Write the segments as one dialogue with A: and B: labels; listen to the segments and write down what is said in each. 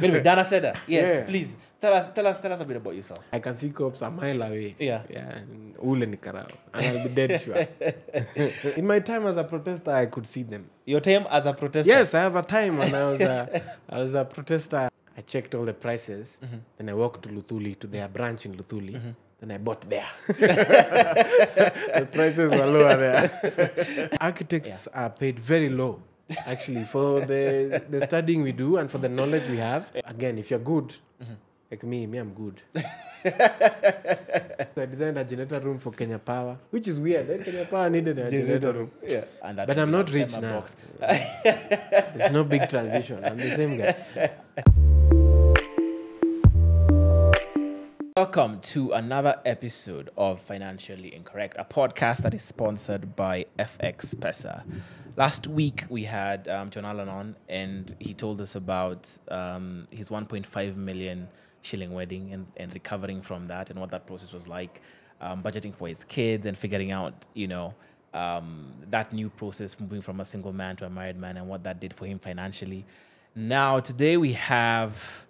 A: Anyway, Dana said that. Yes,
B: Yeah.
A: please. Tell us a bit about yourself.
B: I can see cops a mile away.
A: Yeah.
B: And ule ni karao. And I'll be dead sure. In my time as a protester, I could see them.
A: Your time as a protester?
B: Yes, I have a time when I was a protester. I checked all the prices. Then I walked to Luthuli, to their branch in Luthuli. Then I bought there. The prices were lower there. Architects are paid very low, actually, for the studying we do and for the knowledge we have. Again, if you're good, like me, I'm good. I designed a generator room for Kenya Power, which is weird. Kenya Power needed a generator room.
A: Yeah. And that
B: But I'm not rich
A: semi
B: now.
A: box.
B: There's no big transition. I'm the same guy.
A: Welcome to another episode of Financially Incorrect, a podcast that is sponsored by FX Pesa. Last week we had John Allen on, and he told us about his 1.5 million shilling wedding and recovering from that, and what that process was like, budgeting for his kids and figuring out, that new process, moving from a single man to a married man, and what that did for him financially. Now, today we have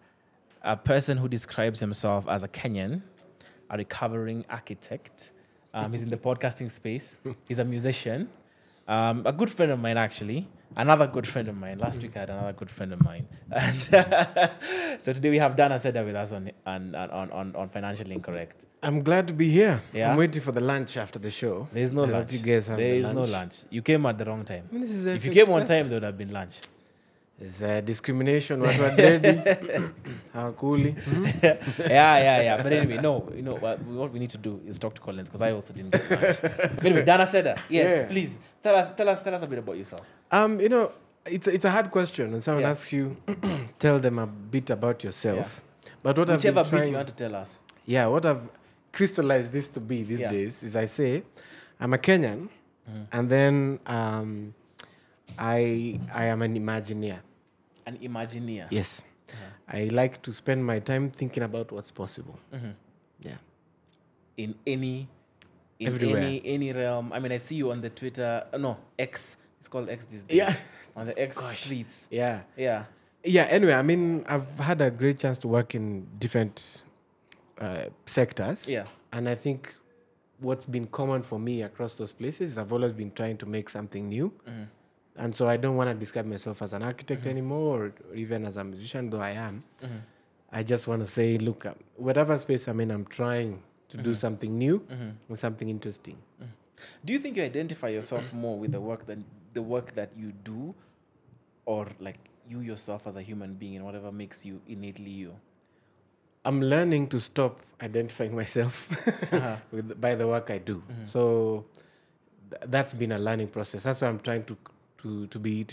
A: a person who describes himself as a Kenyan, a recovering architect. He's in the podcasting space. He's a musician. A good friend of mine, actually. Another good friend of mine. Last week I had another good friend of mine. And so today we have Dana Seda with us on Financially Incorrect.
B: I'm glad to be here.
A: Yeah?
B: I'm waiting for the lunch after the show.
A: There's no
B: I
A: lunch.
B: hope you guys have
A: There
B: the
A: is no
B: lunch.
A: lunch. You came at the wrong time.
B: I mean, this is
A: If you
B: FX
A: came on
B: Pesa.
A: time, there would have been lunch.
B: There's discrimination. What we're ready. How coolly.
A: Yeah. But anyway, what we need to do is talk to Collins, because I also didn't get lunch. But anyway, Dana Seda, yes,
B: Yeah.
A: please tell us a bit about yourself.
B: It's a hard question when someone
A: Yeah.
B: asks you, tell them a bit about yourself. But what
A: Whichever
B: I've been
A: bit you
B: trying,
A: want to tell us.
B: what I've crystallized this to be these
A: Yeah.
B: days is I say, I'm a Kenyan, and then I am an Imagineer.
A: An Imagineer.
B: Yes. I like to spend my time thinking about what's possible. Yeah.
A: In any
B: Everywhere.
A: any realm. I mean, I see you on the Twitter. X. It's called X these days.
B: Yeah.
A: On the X streets.
B: Yeah.
A: Yeah.
B: Yeah, anyway, I mean, I've had a great chance to work in different sectors.
A: Yeah.
B: And I think what's been common for me across those places is I've always been trying to make something new. And so I don't want to describe myself as an architect anymore, or even as a musician, though I am. I just want to say, look, whatever space I'm in, I'm trying to do something new and something interesting.
A: Do you think you identify yourself more with the work that you do, or like you yourself as a human being and whatever makes you innately you?
B: I'm learning to stop identifying myself by the work I do. So that's been a learning process. That's why I'm trying to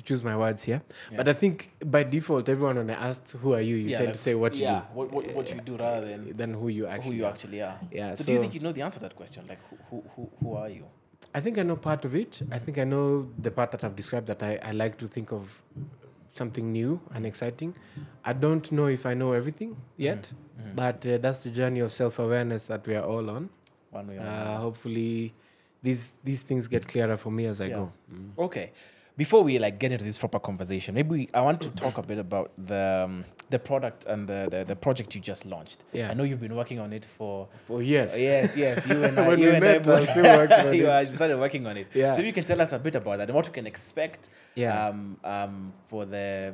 B: choose my words here.
A: Yeah.
B: But I think by default, everyone when I asked who are you, you tend to say what you do.
A: What you do rather than
B: Than who you actually
A: are.
B: Yeah.
A: So do you think you know the answer to that question? Like who are you?
B: I think I know part of it. I think I know the part that I've described, that I like to think of something new and exciting. I don't know if I know everything yet, but that's the journey of self-awareness that we are all on.
A: One way or another.
B: Hopefully these things get clearer for me as I go.
A: Okay. Before we get into this proper conversation, I want to talk a bit about the product and the project you just launched.
B: Yeah.
A: I know you've been working on it for
B: Years.
A: Yes. You and I.
B: When
A: you
B: we
A: and
B: met,
A: I
B: I was still working on it.
A: You started working on it.
B: Yeah.
A: So you can tell us a bit about that and what we can expect.
B: Yeah.
A: For the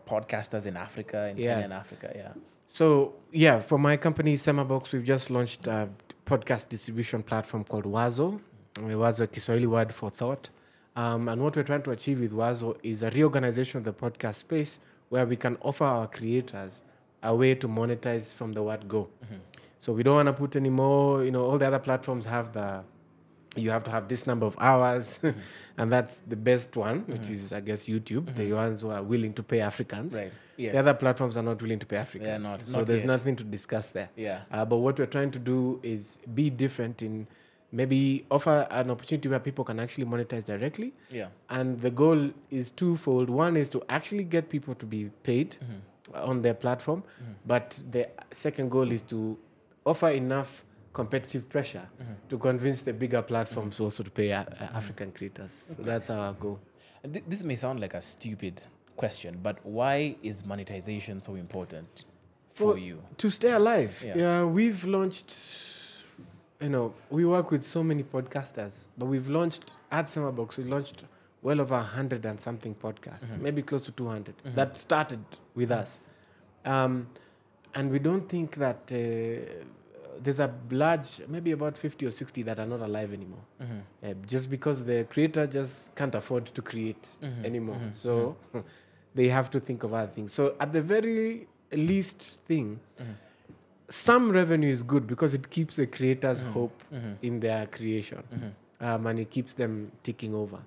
A: podcasters in Africa, in
B: Yeah.
A: Kenya and Africa. Yeah.
B: So, for my company, Semabox, we've just launched a podcast distribution platform called Wazo. Wazo, a Kiswahili word for thought. And what we're trying to achieve with Wazo is a reorganization of the podcast space where we can offer our creators a way to monetize from the word go. So we don't want to put any more, all the other platforms have you have to have this number of hours, and that's the best one, which is, I guess, YouTube, the ones who are willing to pay Africans.
A: Right. Yes.
B: The other platforms are not willing to pay Africans.
A: They're not.
B: So
A: Not
B: there's
A: yet.
B: nothing to discuss there.
A: Yeah.
B: But what we're trying to do is be different in maybe offer an opportunity where people can actually monetize directly.
A: Yeah.
B: And the goal is twofold. One is to actually get people to be paid on their platform. But the second goal is to offer enough competitive pressure to convince the bigger platforms also to pay African creators. So that's our goal.
A: And this may sound like a stupid question, but why is monetization so important for you?
B: To stay alive.
A: Yeah.
B: Yeah, we've launched, we work with so many podcasters, but we've launched at Summerbox, we launched well over 100 and something podcasts, maybe close to 200 that started with us. And we don't think that there's a large, maybe about 50 or 60 that are not alive anymore. Just because the creator just can't afford to create anymore. So they have to think of other things. So at the very least thing, some revenue is good because it keeps the creators hope in their creation. And it keeps them ticking over.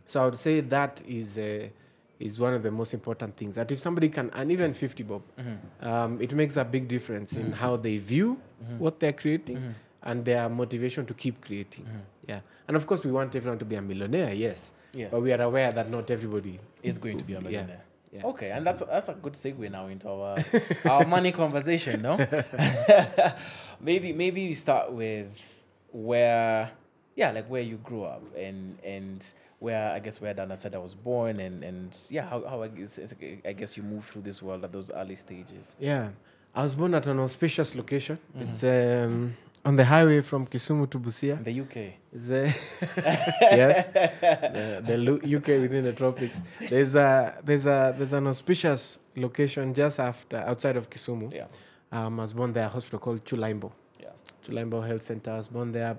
B: So I would say that is one of the most important things. That if somebody can, and even 50 bob, it makes a big difference in how they view what they're creating and their motivation to keep creating. Yeah. And of course, we want everyone to be a millionaire, yes.
A: Yeah.
B: But we are aware that not everybody
A: Is going to be a millionaire.
B: Yeah.
A: Okay, and that's a good segue now into our money conversation, no? maybe we start with where you grew up and where Dana said I was born and how I guess you moved through this world at those early stages.
B: Yeah. I was born at an auspicious location. It's on the highway from Kisumu to Busia.
A: In the UK.
B: Yes, the UK within the tropics. There's an auspicious location just outside of Kisumu.
A: Yeah.
B: I was born there, a hospital called Chulaimbo.
A: Yeah.
B: Chulaimbo Health Center. I was born there.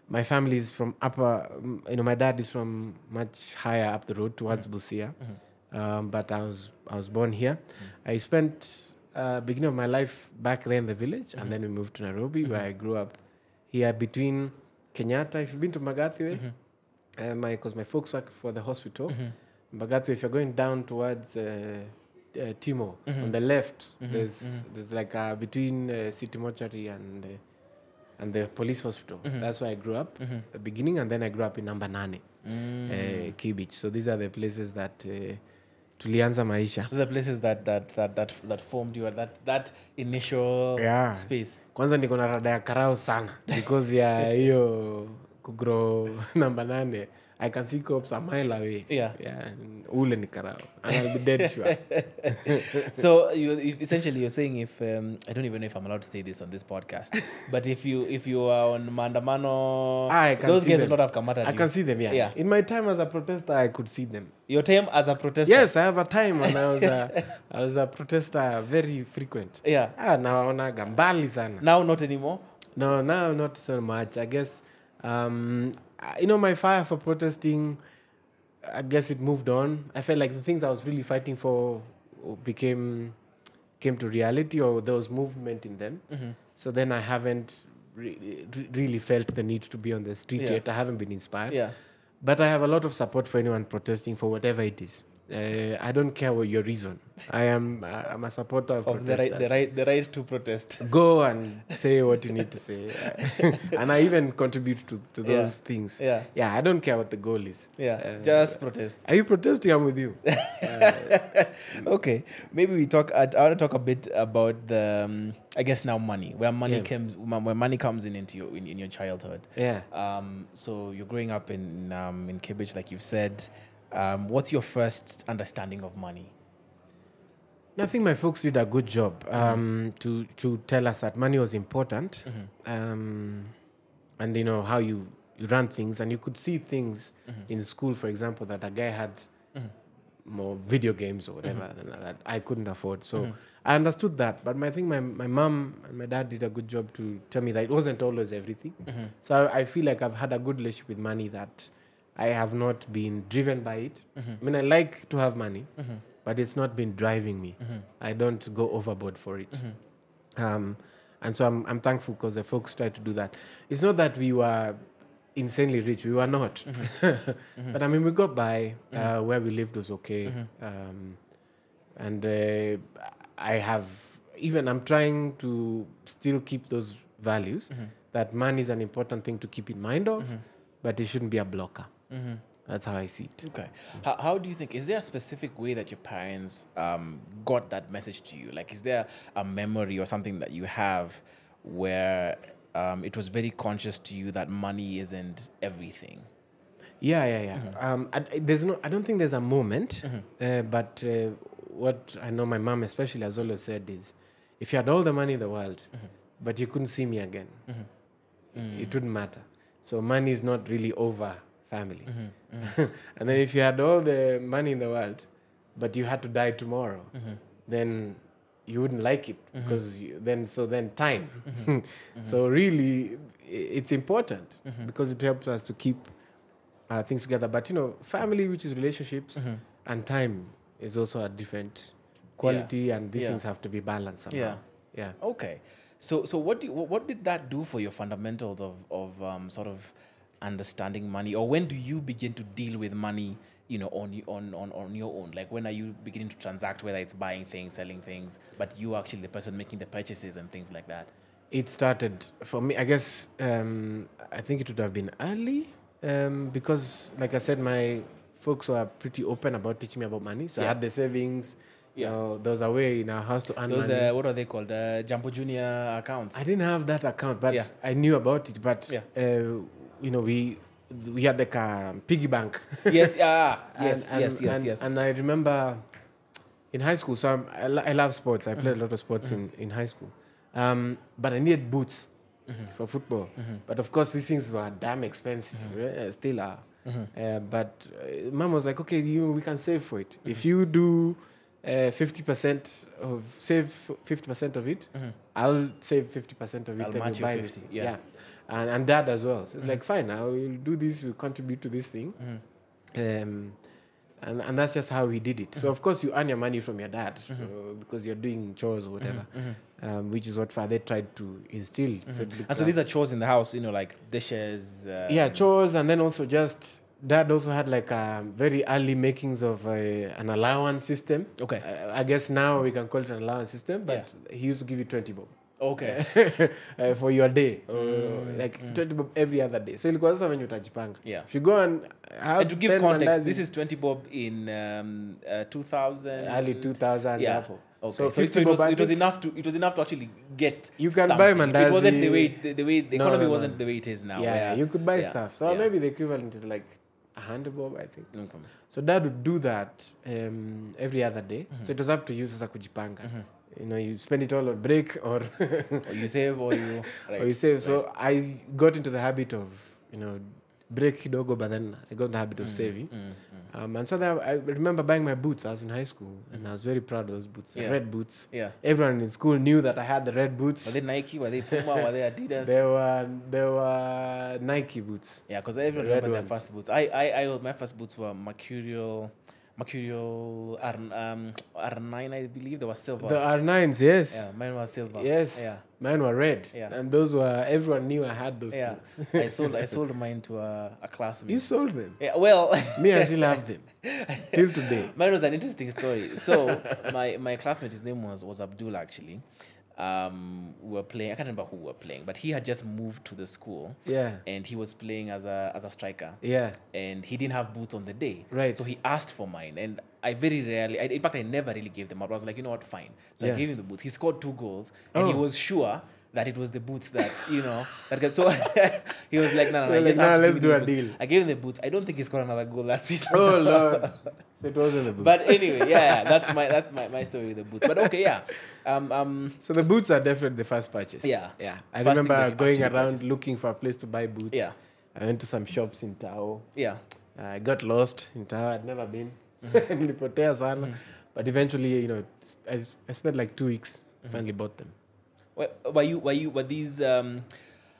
B: My family is from upper. My dad is from much higher up the road towards Busia, but I was born here. I spent beginning of my life back there in the village, and then we moved to Nairobi, where I grew up here between Kenyatta. If you've been to Magathi Way, because my folks work for the hospital. Magathi, if you're going down towards Timo, on the left, there's like between City Mortuary and the police hospital. That's where I grew up, the beginning, and then I grew up in number 9, Kibich. So these are the places that tulianza maisha.
A: These are places that formed you at that initial space.
B: Kwanza niko na rada ya karao sana because ya hiyo kugrow number 9. I can see cops a mile away.
A: Yeah.
B: Ule ni karao. And I'll be dead sure.
A: So you're saying if I don't even know if I'm allowed to say this on this podcast, but if you are on Maandamano, those guys will not have come at you.
B: I can see them, yeah. In my time as a protester, I could see them.
A: Your time as a protester?
B: Yes, I have a time when I was a protester, very frequent.
A: Yeah.
B: Naonaga mbali sana.
A: Now not anymore?
B: No, now not so much. I guess my fire for protesting, I guess it moved on. I felt like the things I was really fighting for came to reality, or there was movement in them. So then I haven't really felt the need to be on the street yet. I haven't been inspired.
A: Yeah.
B: But I have a lot of support for anyone protesting for whatever it is. I don't care what your reason. I'm a supporter of protesters.
A: The right to protest.
B: Go and say what you need to say. And I even contribute to those things.
A: Yeah.
B: Yeah, I don't care what the goal is.
A: Yeah, just protest.
B: Are you protesting? I'm with you.
A: Okay, maybe I want to talk a bit about the, I guess now money, where money comes into in your childhood.
B: Yeah.
A: So you're growing up in Kibich, like you've said. What's your first understanding of money?
B: I think my folks did a good job to tell us that money was important, and how you run things, and you could see things in school, for example, that a guy had more video games or whatever that I couldn't afford. So I understood that, but I think my mom and my dad did a good job to tell me that it wasn't always everything. So I feel like I've had a good relationship with money, that I have not been driven by it. I mean, I like to have money, but it's not been driving me. I don't go overboard for it. And so I'm thankful because the folks tried to do that. It's not that we were insanely rich. We were not. But I mean, we got by. Where we lived was okay. And I'm trying to still keep those values, that money is an important thing to keep in mind of, but it shouldn't be a blocker. That's how I see it.
A: Okay. How do you think, is there a specific way that your parents got that message to you? Like, is there a memory or something that you have where it was very conscious to you that money isn't everything?
B: Yeah. I don't think there's a moment, but what I know my mom especially has always said is, if you had all the money in the world, but you couldn't see me again, it wouldn't matter. So money is not really over family. And then if you had all the money in the world, but you had to die tomorrow, then you wouldn't like it because then time. So really, it's important because it helps us to keep things together. But family, which is relationships, and time is also a different quality, and these things have to be balanced somehow. Yeah.
A: Okay. So what did that do for your fundamentals of sort of understanding money, or when do you begin to deal with money, on your own? Like, when are you beginning to transact, whether it's buying things, selling things, but you actually the person making the purchases and things like that?
B: It started for me, I guess. I think it would have been early, because, like I said, my folks were pretty open about teaching me about money. So I had the savings. There was a way in our house to earn money.
A: What are they called? Jumbo Junior accounts.
B: I didn't have that account, but I knew about it. But we had like a piggy bank.
A: Yes. Yes.
B: And I remember in high school. So I love sports. I played a lot of sports in high school. But I needed boots for football. But of course, these things were damn expensive. Still are. But mom was like, okay, we can save for it. If you do 50% of it, I'll save 50% of it.
A: I'll
B: then
A: match
B: you buy
A: you 50.
B: it. And dad as well. So it's like, fine, I will do this, we'll contribute to this thing. And that's just how we did it. So of course you earn your money from your dad because you're doing chores or whatever, which is what father tried to instill.
A: And so these are chores in the house, like dishes.
B: Chores, and then also just dad also had like very early makings of an allowance system.
A: Okay.
B: I guess now we can call it an allowance system, but he used to give you 20 bob.
A: Okay.
B: For your day, like 20 bob every other day. So ilikuwa sasa when utajipanga.
A: Yeah.
B: If you go and have,
A: and to give context, this is 20 bob in 2000,
B: early 2000s.
A: Yeah.
B: Apple.
A: Okay.
B: So
A: So it was enough to actually get.
B: You can
A: something.
B: buy mandazi.
A: It wasn't the way the economy
B: no.
A: wasn't the way it is now.
B: Yeah, you could buy
A: Yeah.
B: stuff. So
A: Yeah.
B: maybe the equivalent is like 100 bob, I think.
A: Okay.
B: So dad would do that every other day. So it was up to you sasa kujipanga. You spend it all on break or
A: Or you save or you
B: or you save. So I got into the habit of break kidogo, but then I got the habit of saving. And so that I remember buying my boots. I was in high school and I was very proud of those boots. The red boots.
A: Yeah.
B: Everyone in school knew that I had the red boots.
A: Were they Nike? Were they Puma? Were they Adidas?
B: They were Nike boots.
A: Yeah, because everyone
B: The red
A: remembers their
B: ones.
A: first boots. I my first boots were Mercurial R9, I believe. They were silver.
B: The R9s, yes.
A: Yeah, mine was silver.
B: Yes.
A: Yeah.
B: Mine were red.
A: Yeah.
B: And those were, everyone knew I had those
A: Yeah.
B: things.
A: I sold mine to a classmate.
B: You sold them.
A: Yeah, well,
B: Me, I still have them. Till today.
A: mine was an interesting story. So my classmate, his name was Abdul actually. We were playing. I can't remember who we were playing, but he had just moved to the school.
B: Yeah.
A: And he was playing as a striker.
B: Yeah.
A: And he didn't have boots on the day.
B: Right.
A: So he asked for mine, and I very rarely, in fact, I never really gave them up. I was like, you know what, fine. So I
B: Yeah.
A: gave him the boots. He scored 2 goals, and he
B: Oh.
A: was sure that it was the boots that so he was like, no,
B: So
A: you
B: like,
A: just have
B: nah,
A: to
B: let's
A: give
B: do
A: me
B: a
A: the boots.
B: deal.
A: I gave him the boots. I don't think he scored another goal that season.
B: Oh, Lord. So it wasn't the boots.
A: But anyway, yeah, that's my story with the boots. But okay, yeah.
B: So the boots are definitely the first purchase.
A: Yeah.
B: Yeah. I
A: First thing that
B: remember
A: you
B: going
A: actually
B: around
A: purchased.
B: looking for a place to buy boots.
A: Yeah.
B: I went to some shops in Tao.
A: Yeah.
B: I got lost in Tao. I'd never been. Nilipotea sana. But eventually, I spent like 2 weeks. Finally bought them.
A: Were these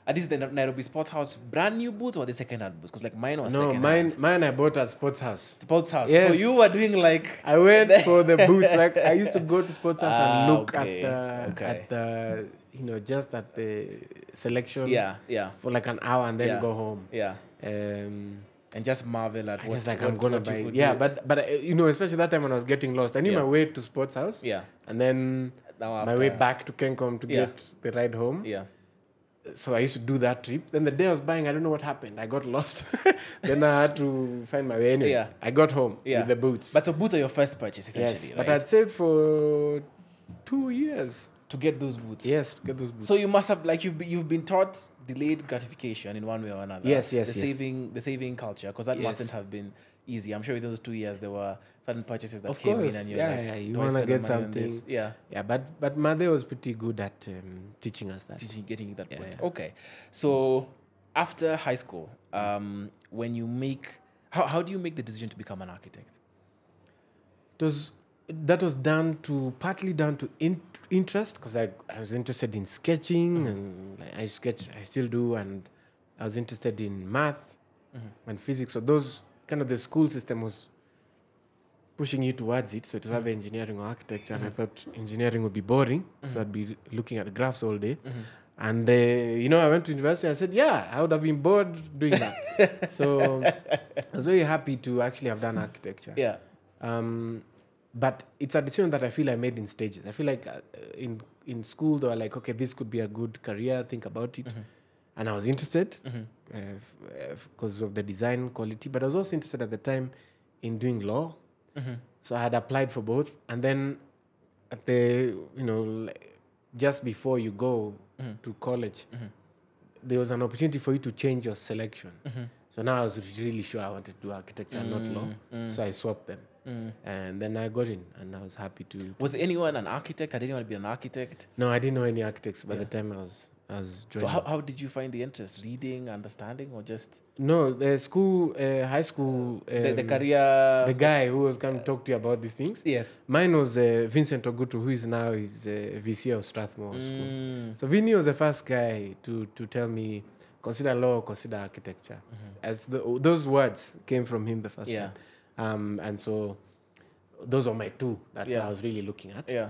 A: are these the Nairobi Sports House brand new boots or the second-hand boots? Because like mine was
B: No,
A: second-hand.
B: mine I bought at Sports House.
A: Sports House.
B: Yes.
A: So you were doing like
B: I went for the boots. Like I used to go to Sports House and look
A: okay.
B: at the just at the selection.
A: yeah
B: For like an hour and then
A: Yeah.
B: go home.
A: yeah
B: Um,
A: and just marvel at
B: I
A: what
B: just like
A: what-
B: I'm gonna
A: what you
B: buy.
A: could
B: Yeah,
A: do.
B: but especially that time when I was getting lost, I knew
A: Yeah.
B: my way to Sports House.
A: yeah
B: And then
A: now
B: my way
A: after-
B: back to Kencom to
A: Yeah.
B: get the ride home.
A: yeah
B: So I used to do that trip. Then the day I was buying, I don't know what happened. I got lost. Then I had to find my way anyway.
A: Yeah.
B: I got home
A: Yeah.
B: with the boots.
A: but so boots are your first purchase essentially,
B: yes,
A: right?
B: but I'd saved for 2 years.
A: to get those boots.
B: Yes, to get those boots.
A: So you must have like you've been taught delayed gratification in one way or another.
B: Yes,
A: The saving culture, because that mustn't have been easy. I'm sure within those 2 years there were certain purchases that came in, and you're
B: you
A: "Don't
B: want to
A: spend
B: get
A: the money on
B: something.
A: this." Yeah,
B: But Mother was pretty good at teaching us that.
A: getting you that point. Okay, so after high school, when you make, how do you make the decision to become an architect?
B: That was partly down to interest, because I was interested in sketching, and I sketch, I still do, and I was interested in math and physics. So those kind of, the school system was pushing you towards it. So it was either engineering or architecture, and I thought engineering would be boring, so I'd be looking at graphs all day. And I went to university. I said, I would have been bored doing that. So I was very happy to actually have done architecture.
A: Yeah.
B: But it's a decision that I feel I made in stages. I feel like in school they were like, okay, this could be a good career, think about it. And I was interested because of the design quality, but I was also interested at the time in doing law. So I had applied for both, and then at the just before you go to college, there was an opportunity for you to change your selection. So now I was really sure I wanted to do architecture and not law. So I swapped them. And then I got in, and I was happy to.
A: Was anyone an architect? Had anyone been an architect?
B: No, I didn't know any architects by the time I was joining.
A: So how did you find the interest? Reading, understanding, or just?
B: No, the school, high school.
A: The career.
B: The guy who was going to talk to you about these things.
A: Yes.
B: Mine was Vincent Ogutu, who is now VC of Strathmore School. So Vinny was the first guy to tell me, consider law, consider architecture. As those words came from him the first time. And so those are my two that I was really looking at.
A: Yeah.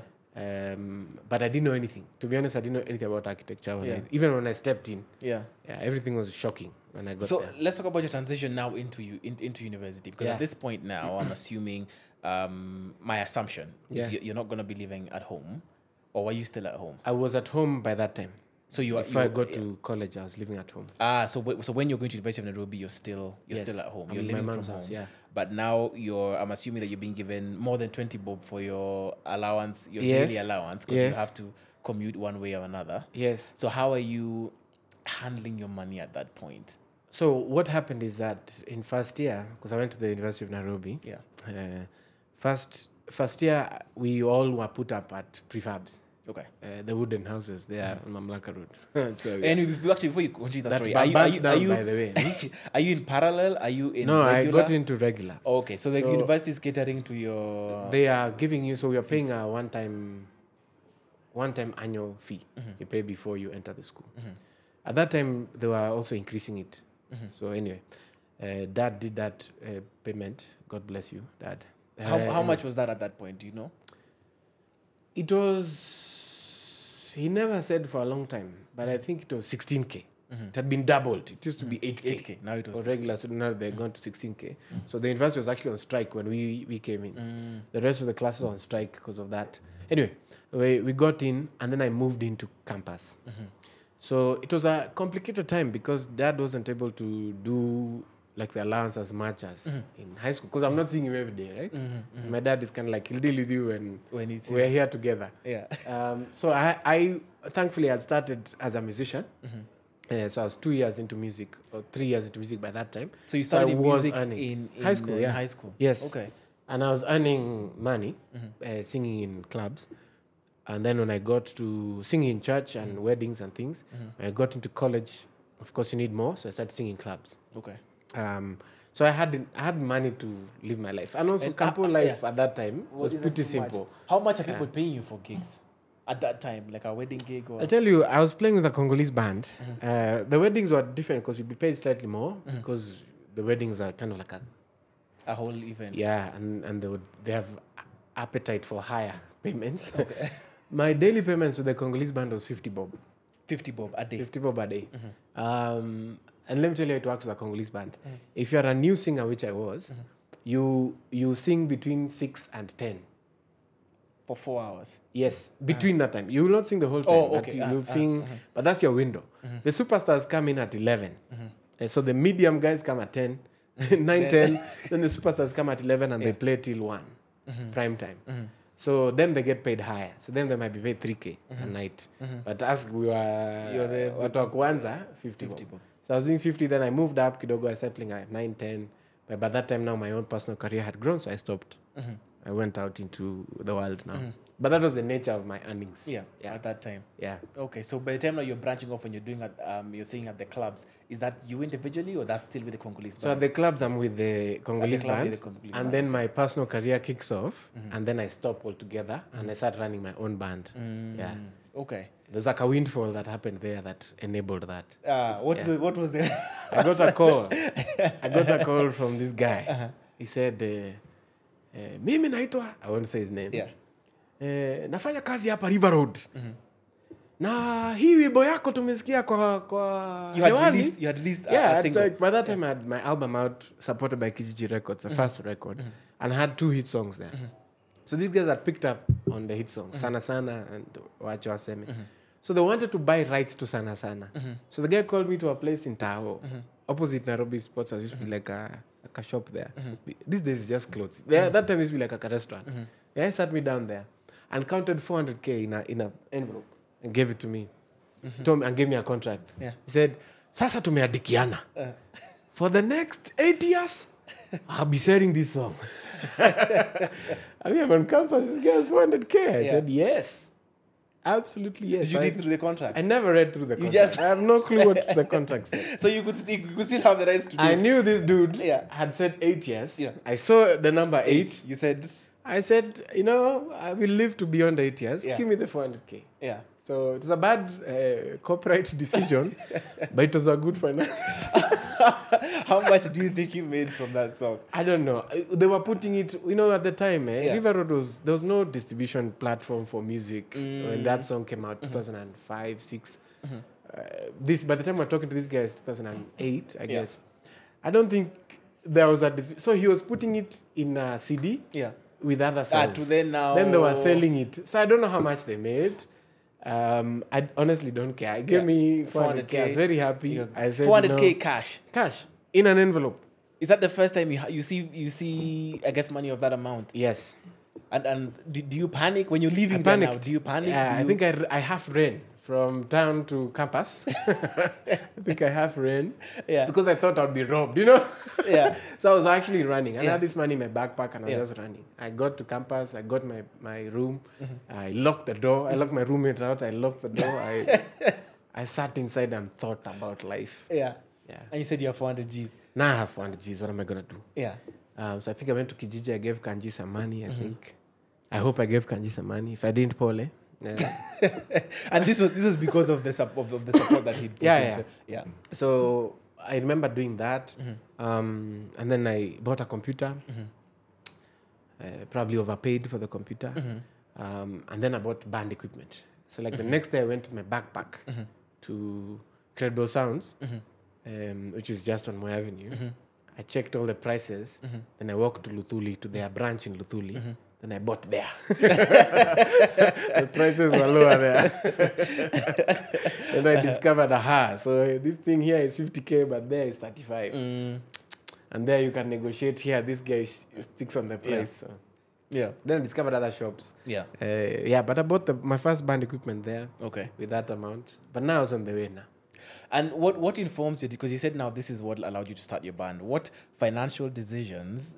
B: But I didn't know anything. To be honest, I didn't know anything about architecture. Even when I stepped in, everything was shocking when I got there.
A: So let's talk about your transition now into university. Because at this point now, I'm assuming, my assumption is you're not going to be living at home. Or were you still at home?
B: I was at home by that time.
A: So
B: Before I got to college, I was living at home.
A: So when you're going to University of Nairobi, you're still at home. You're living
B: my
A: from
B: mom's house,
A: home. But now I'm assuming that you're being given more than 20 bob for your allowance, your daily allowance, because you have to commute one way or another.
B: Yes.
A: So how are you handling your money at that point?
B: So what happened is that in first year, because I went to the University of Nairobi. First year, we all were put up at prefabs.
A: Okay.
B: The wooden houses there on Mamlaka Road. So,
A: and actually, before you continue the story,
B: are you, by the way.
A: Are you in parallel? Are you in
B: No,
A: regular?
B: I got into regular.
A: Okay, so the university is catering to your...
B: They are giving you, so we are paying a one-time annual fee you pay before you enter the school. At that time, they were also increasing it. So anyway, Dad did that payment. God bless you, Dad.
A: How much was that at that point? Do you know?
B: It was... He never said for a long time, but I think it was 16K. It had been doubled. It used to be 8K.
A: 8K. Now it was
B: or regular, so now they're gone to 16K. So the university was actually on strike when we came in. The rest of the classes were on strike because of that. Anyway, we got in, and then I moved into campus. So it was a complicated time because Dad wasn't able to do like the allowance as much as in high school, because I'm not seeing him every day, right? My dad is kind of like, he'll deal with you when we're here together. So I thankfully had started as a musician. So I was 2 years into music, or 3 years into music by that time.
A: So you started music in
B: high school?
A: In high school.
B: Yes.
A: Okay.
B: And I was earning money singing in clubs. And then when I got to singing in church and weddings and things, when I got into college, of course you need more, so I started singing in clubs.
A: Okay.
B: So I had money to live my life, and also Campo life at that time was pretty simple.
A: How much are people paying you for gigs at that time, like a wedding gig? Or?
B: I'll tell you, I was playing with a Congolese band. The weddings were different because you'd be paid slightly more because the weddings are kind of like
A: a whole event.
B: Yeah, and they have appetite for higher payments. Okay. My daily payments with the Congolese band was 50 bob.
A: 50 bob a day.
B: 50 bob a day. And let me tell you how it works with a Congolese band. If you're a new singer, which I was, you sing between 6 and 10.
A: For 4 hours?
B: Yes, between that time. You will not sing the whole time, but you'll sing, but that's your window. The superstars come in at 11. So the medium guys come at 10, 9, 10. Then the superstars come at 11 and they play till 1, prime time. So them they get paid higher. So then they might be paid 3K a night. But as we were watu wa kwanza 50 bob. So I was doing 50, then I moved up kidogo, I was settling at 9, 10. But by that time now my own personal career had grown, so I stopped. I went out into the world now. But that was the nature of my earnings.
A: Yeah. At that time.
B: Yeah.
A: Okay, so by the time now you're branching off and you're doing you're saying at the clubs, is that you individually or that's still with the Congolese band?
B: So at the clubs I'm with the Congolese
A: clubs
B: band,
A: with the Congolese
B: and
A: band.
B: then my personal career kicks off, and then I stop altogether, and I start running my own band. Yeah.
A: Okay.
B: There's like a windfall that happened there that enabled that.
A: What was the
B: I got a call. I got a call from this guy. He said, mimi naitwa, I won't say his name.
A: Yeah.
B: Nafanya kazi hapa River Road. Na hii wimbo yako tumesikia kwa
A: you had released a single.
B: Like, by that time I had my album out supported by Kijiji Records, the first record, and I had 2 hit songs there. So these guys had picked up on the hit songs, Sana Sana and Wacho Aseme. So they wanted to buy rights to Sana Sana. So the guy called me to a place in Tahoe, opposite Nairobi Sports. There used to be like a shop there. These days it's just clothes. That time it used to be like a restaurant. Yeah, he sat me down there and counted 400K in an envelope and gave it to me. Told me and gave me a contract.
A: Yeah.
B: He said, Sasa tumeadikiana. For the next 8 years, I'll be selling this song. I mean, I'm on campus, this guy has 400K. I said, yes. Absolutely, yes.
A: Did you read through the contract?
B: I never read through the contract. I have no clue what the contract said.
A: So you could still have the rights to do
B: I
A: it.
B: knew this dude had said 8 years.
A: Yeah.
B: I saw the number 8.
A: You said...
B: I said, I will live to beyond 8 years.
A: Yeah.
B: Give me the 400K.
A: Yeah.
B: So it was a bad corporate decision, but it was a good financial.
A: How much do you think you made from that song?
B: I don't know. They were putting it, at the time, River Road there was no distribution platform for music when that song came out, 2005, 6. By the time we're talking to this guy, it's 2008, I guess. I don't think there was so he was putting it in a CD with other songs.
A: Then
B: they were selling it. So I don't know how much they made. I honestly don't care. I gave me 400K. I was very happy. I said
A: 400K cash.
B: Cash in an envelope.
A: Is that the first time you see I guess money of that amount?
B: Yes.
A: And do you panic when you're leaving?
B: I panicked.
A: Now? Do you panic?
B: Yeah, I think I half ran from town to campus. I think I half ran.
A: Yeah.
B: Because I thought I'd be robbed,
A: Yeah.
B: So I was actually running. I had this money in my backpack and I was just running. I got to campus. I got my room. I locked the door. I locked my roommate out. I locked the door. I sat inside and thought about life.
A: Yeah.
B: Yeah.
A: And you said you have 400 Gs.
B: Now I have 400 Gs. What am I going to do?
A: Yeah.
B: So I think I went to Kijiji. I gave Kanji some money, I think. I hope I gave Kanji some money. If I didn't, Pole. Yeah.
A: And this was because of the support that he put into. Yeah.
B: So I remember doing that. And then I bought a computer. Probably overpaid for the computer. And then I bought band equipment. So like the next day I went with my backpack to Credible Sounds, which is just on Moi Avenue. I checked all the prices. Then I walked to Luthuli, to their branch in Luthuli. Then I bought there. The prices were lower there. And I discovered, so this thing here is 50K, but there is 35. And there you can negotiate here. This guy sticks on the price.
A: Yeah.
B: So.
A: Yeah.
B: Then I discovered other shops.
A: Yeah.
B: But I bought my first band equipment there.
A: Okay.
B: With that amount. But now it's on the way now.
A: And what informs you? Because you said now this is what allowed you to start your band. What financial decisions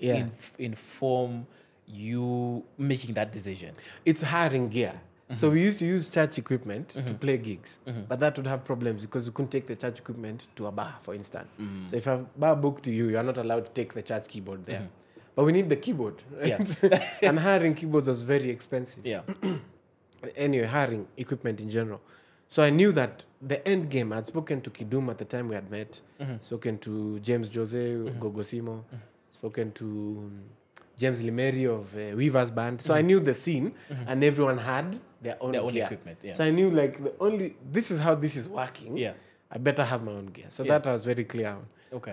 A: inform you making that decision?
B: It's hiring gear. So we used to use church equipment to play gigs, but that would have problems because you couldn't take the church equipment to a bar, for instance. So if a bar booked you, you're not allowed to take the church keyboard there. But we need the keyboard, right? And hiring keyboards was very expensive. Yeah. Anyway, hiring equipment in general. So I knew that the end game, I'd spoken to Kidum at the time we had met, spoken to James Jose, Gogosimo, spoken to James Limeri of Weaver's band. So I knew the scene and everyone had their own gear.
A: Equipment. Yeah.
B: So I knew this is how this is working.
A: Yeah.
B: I better have my own gear. So that I was very clear on.
A: Okay.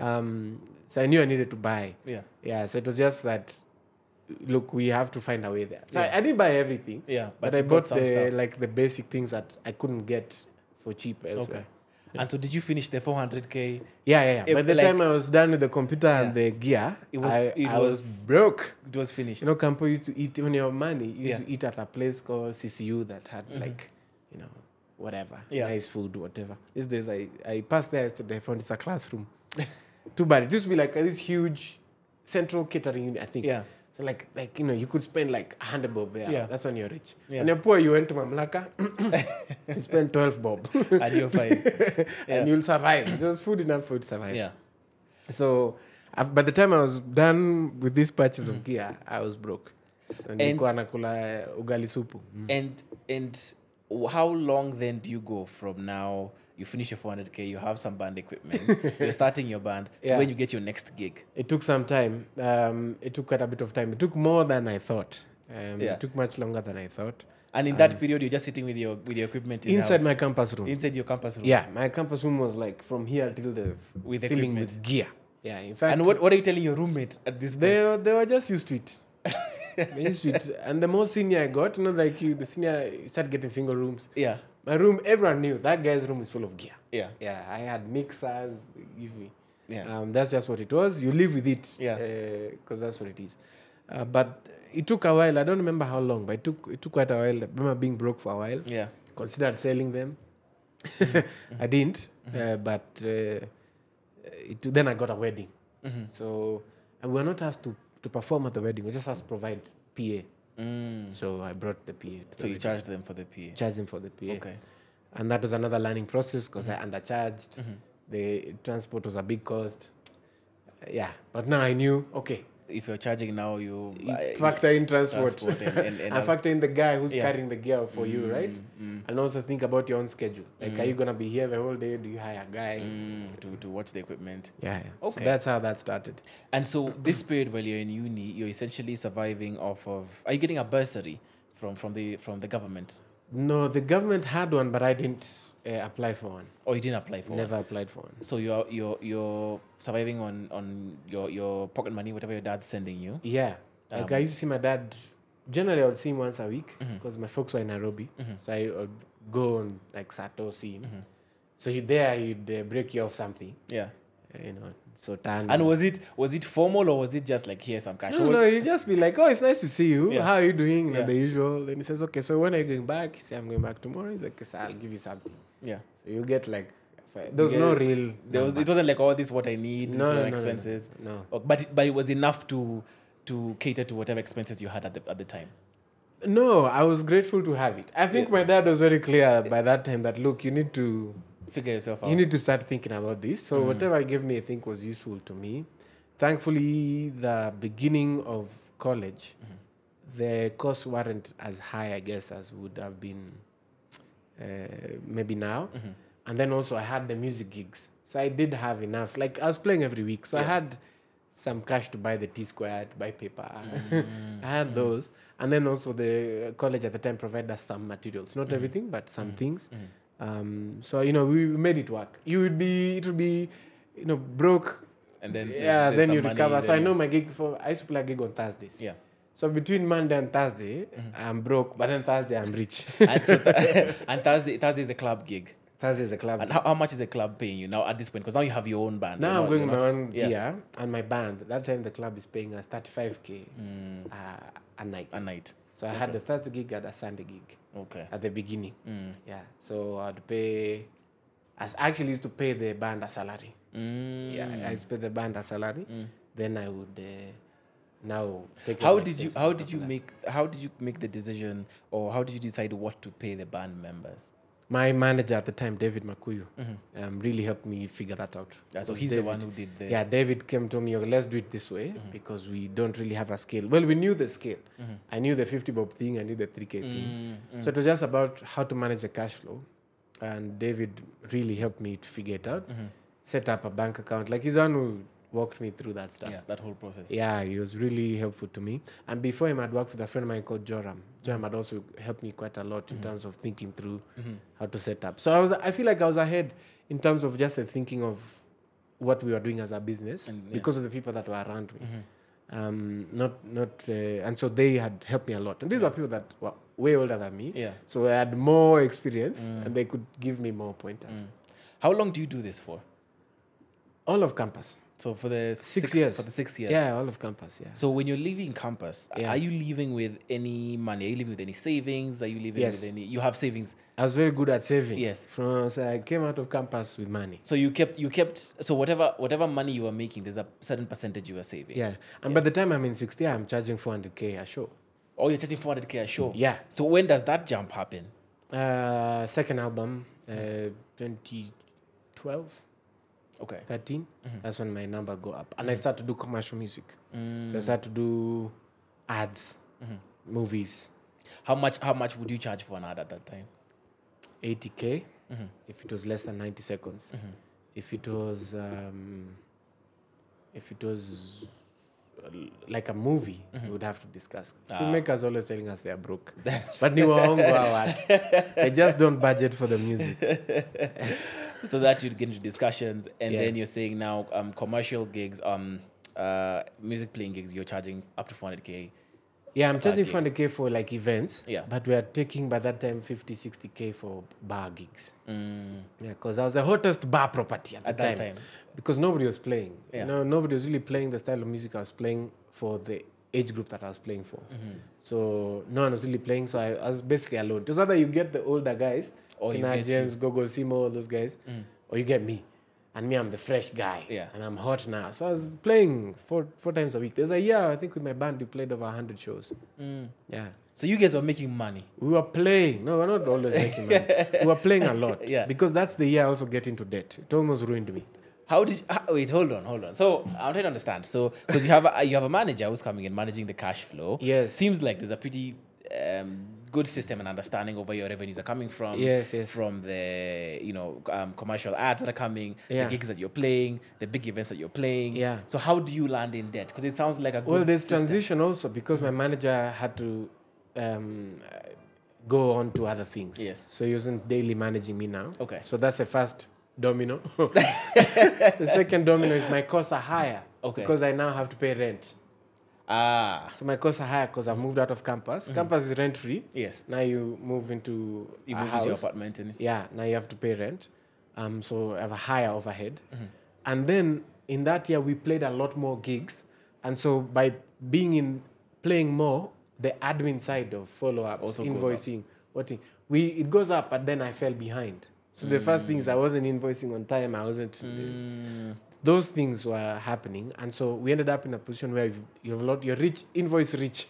B: So I knew I needed to buy.
A: Yeah.
B: Yeah. So it was just that, look, we have to find a way there. So I didn't buy everything.
A: Yeah.
B: But I bought the basic things that I couldn't get for cheap elsewhere.
A: Okay. And so did you finish the 400K?
B: Yeah. By the
A: like-
B: time I was done with the computer and the gear, I was broke.
A: It was finished.
B: You know, Campo used to eat when you have money. You used
A: Yeah.
B: to eat at a place called CCU that had like, whatever, nice food, whatever. These days, I passed there yesterday. I found it's a classroom. Too bad. It used to be like this huge central catering unit, I think.
A: Yeah.
B: So like you could spend like 100 bob there.
A: Yeah.
B: That's when you're rich.
A: Yeah.
B: When you're poor, you went to Mamlaka. You spend 12 bob.
A: And you're fine.
B: And you'll survive. There's food enough for you to survive.
A: Yeah.
B: So by the time I was done with this purchase of gear, I was broke. And nilikuwa nakula ugali supu.
A: And how long then do you go from now? You finish your 400K, you have some band equipment, you're starting your band, to when you get your next gig?
B: It took some time. It took quite a bit of time. It took more than I thought. It took much longer than I thought.
A: And in that period, you're just sitting with your equipment
B: inside my campus room.
A: Inside your campus room.
B: Yeah, my campus room was like from here till the
A: With
B: ceiling
A: equipment.
B: with gear. Yeah, in fact.
A: And what are you telling your roommate at this point?
B: They were just used to it. They used to it. And the more senior I got, the senior, you start getting single rooms.
A: Yeah.
B: My room, everyone knew that guy's room is full of gear.
A: Yeah.
B: Yeah, I had mixers. Give me.
A: Yeah.
B: That's just what it was. You live with it.
A: Yeah.
B: Because that's what it is. But it took a while. I don't remember how long, but it took quite a while. I remember being broke for a while.
A: Yeah.
B: Considered selling them. I didn't. But then I got a wedding. So and we were not asked to perform at the wedding. We just asked to provide PA. So I brought the PA.
A: So you charged them for the PA?
B: Charged them for the PA.
A: Okay.
B: And that was another learning process because I undercharged. The transport was a big cost. Yeah. But now I knew, okay.
A: If you're charging now, you
B: factor in transport.
A: and
B: I factor in the guy who's carrying the gear for you, right? And also think about your own schedule. Like, are you going to be here the whole day? Do you hire a guy?
A: to watch the equipment.
B: Yeah.
A: Okay.
B: So that's how that started.
A: And so this period while you're in uni, you're essentially surviving off of... Are you getting a bursary from the government?
B: No, the government had one, but I didn't apply for one.
A: Or you didn't apply for
B: Never
A: one?
B: applied for one.
A: So you're surviving on your pocket money, whatever your dad's sending you?
B: Yeah. Like I used to see my dad, generally I would see him once a week because my folks were in Nairobi. So I would go on like Sato, see him. So he'd break you off something.
A: Yeah.
B: So tan.
A: And was it formal or was it just like, here's some cash?
B: No, he'd just be like, oh, it's nice to see you.
A: Yeah.
B: How are you doing?
A: Yeah.
B: The usual. Then he says, okay, so when are you going back? He says, I'm going back tomorrow. He's like, okay, so I'll give you something.
A: Yeah.
B: So you'll get like, there was no real.
A: It wasn't like, oh, this is what I need,
B: No,
A: these are
B: no,
A: expenses.
B: no.
A: Oh, but it was enough to cater to whatever expenses you had at the time.
B: No, I was grateful to have it. I think my dad was very clear by that time that, look, you need to
A: Figure yourself out.
B: You need to start thinking about this. So whatever he gave me, I think was useful to me. Thankfully, the beginning of college, the costs weren't as high, I guess, as would have been maybe now. And then also I had the music gigs. So I did have enough. Like I was playing every week. So I had some cash to buy the T-square, to buy paper. I had those. And then also the college at the time provided us some materials. Not everything, but some things. So, we made it work. It would be, broke.
A: And then
B: then you
A: some
B: recover.
A: money,
B: So I know my gig I used to play a gig on Thursdays.
A: Yeah.
B: So between Monday and Thursday, I'm broke, but then Thursday I'm rich.
A: And, and Thursday is a club gig.
B: Thursday is a club.
A: And how much is the club paying you now at this point? Because now you have your own band.
B: Now I'm going with my own
A: yeah.
B: gear and my band. That time the club is paying us 35K a night.
A: A night.
B: So I had the Thursday gig and a Sunday gig.
A: Okay.
B: At the beginning. Yeah. So I'd pay. I actually used to pay the band a salary. Yeah, I used to pay the band a salary. Then I would now take.
A: How did you make the decision, or how did you decide what to pay the band members?
B: My manager at the time, David Makuyu, really helped me figure that out.
A: So he's the one who did the...
B: Yeah, David came to me, let's do it this way because we don't really have a scale. Well, we knew the scale. I knew the 50 bob thing, I knew the 3K thing. So it was just about how to manage the cash flow. And David really helped me to figure it out. Set up a bank account. Like he's the one who walked me through that stuff.
A: Yeah, that whole process.
B: Yeah, he was really helpful to me. And before him, I'd worked with a friend of mine called Joram. Joram had also helped me quite a lot in terms of thinking through how to set up. So I feel like I was ahead in terms of just the thinking of what we were doing as a business because of the people that were around me. And so they had helped me a lot. And these were people that were way older than me.
A: Yeah.
B: So I had more experience and they could give me more pointers.
A: How long do you do this for?
B: All of campus.
A: So for the
B: 6 years.
A: For the 6 years.
B: Yeah, all of campus. Yeah.
A: So when you're leaving campus,
B: Yeah.
A: are you leaving with any money? Are you leaving with any savings? Are you leaving
B: Yes.
A: with any? You have savings.
B: I was very good at saving.
A: Yes.
B: So I came out of campus with money.
A: So you kept. So whatever money you were making, there's a certain percentage you were saving.
B: Yeah. And by the time I'm in 60, I'm charging 400K a show.
A: Oh, you're charging 400K a show.
B: Yeah.
A: So when does that jump happen?
B: Second album, 2012,
A: Okay.
B: 13. That's when my number go up. And I start to do commercial music. So I start to do ads, movies,
A: How much would you charge for an ad at that time?
B: 80K if it was less than 90 seconds. If it was like a movie, we would have to discuss. Filmmakers always telling us they are broke. But ni waongo hawa watu. They just don't budget for the music.
A: So that you'd get into discussions, and
B: Yeah.
A: then you're saying now commercial gigs, music playing gigs, you're charging up to 400K.
B: Yeah, I'm charging
A: gig.
B: 400K for like events.
A: Yeah.
B: But we are taking by that time 50, 60K for bar gigs. Yeah, because I was the hottest bar property at
A: At
B: the
A: that
B: time.
A: time.
B: Because nobody was playing.
A: Yeah.
B: Nobody was really playing the style of music I was playing for the age group that I was playing for. So no one was really playing, so I was basically alone. It was either you get the older guys,
A: Or you
B: Kina
A: get
B: James, Gogo Simo, those guys, or you get me. And me, I'm the fresh guy.
A: Yeah.
B: And I'm hot now. So I was playing four times a week. There's a year, I think, with my band, we played over 100 shows. Yeah.
A: So you guys were making money.
B: We were playing. No, we're not always making money. We were playing a lot.
A: Yeah.
B: Because that's the year I also get into debt. It almost ruined me.
A: Wait, hold on. So I'm trying to understand. So because you have a manager who's coming in managing the cash flow.
B: Yes.
A: Seems like there's a pretty good system and understanding of where your revenues are coming from.
B: Yes.
A: From the commercial ads that are coming,
B: Yeah.
A: the gigs that you're playing, the big events that you're playing.
B: Yeah.
A: So how do you land in debt? Because it sounds like a good
B: Well, there's
A: system.
B: transition also because my manager had to go on to other things.
A: Yes.
B: So he wasn't daily managing me now.
A: Okay.
B: So that's the first domino. The second domino is my costs are higher.
A: Okay.
B: Because I now have to pay rent.
A: Ah,
B: So my costs are higher because I've moved out of campus. Campus is rent free.
A: yes.
B: Now you move into
A: You
B: a
A: moved
B: house.
A: into your apartment and
B: Yeah, now you have to pay rent. So I have a higher overhead. And then in that year, we played a lot more gigs. And so by playing more, the admin side of follow-ups,
A: Also goes
B: invoicing, it goes up, but then I fell behind. So the first things, I wasn't invoicing on time. I wasn't. Those things were happening. And so we ended up in a position where you have a lot, you're rich, invoice rich.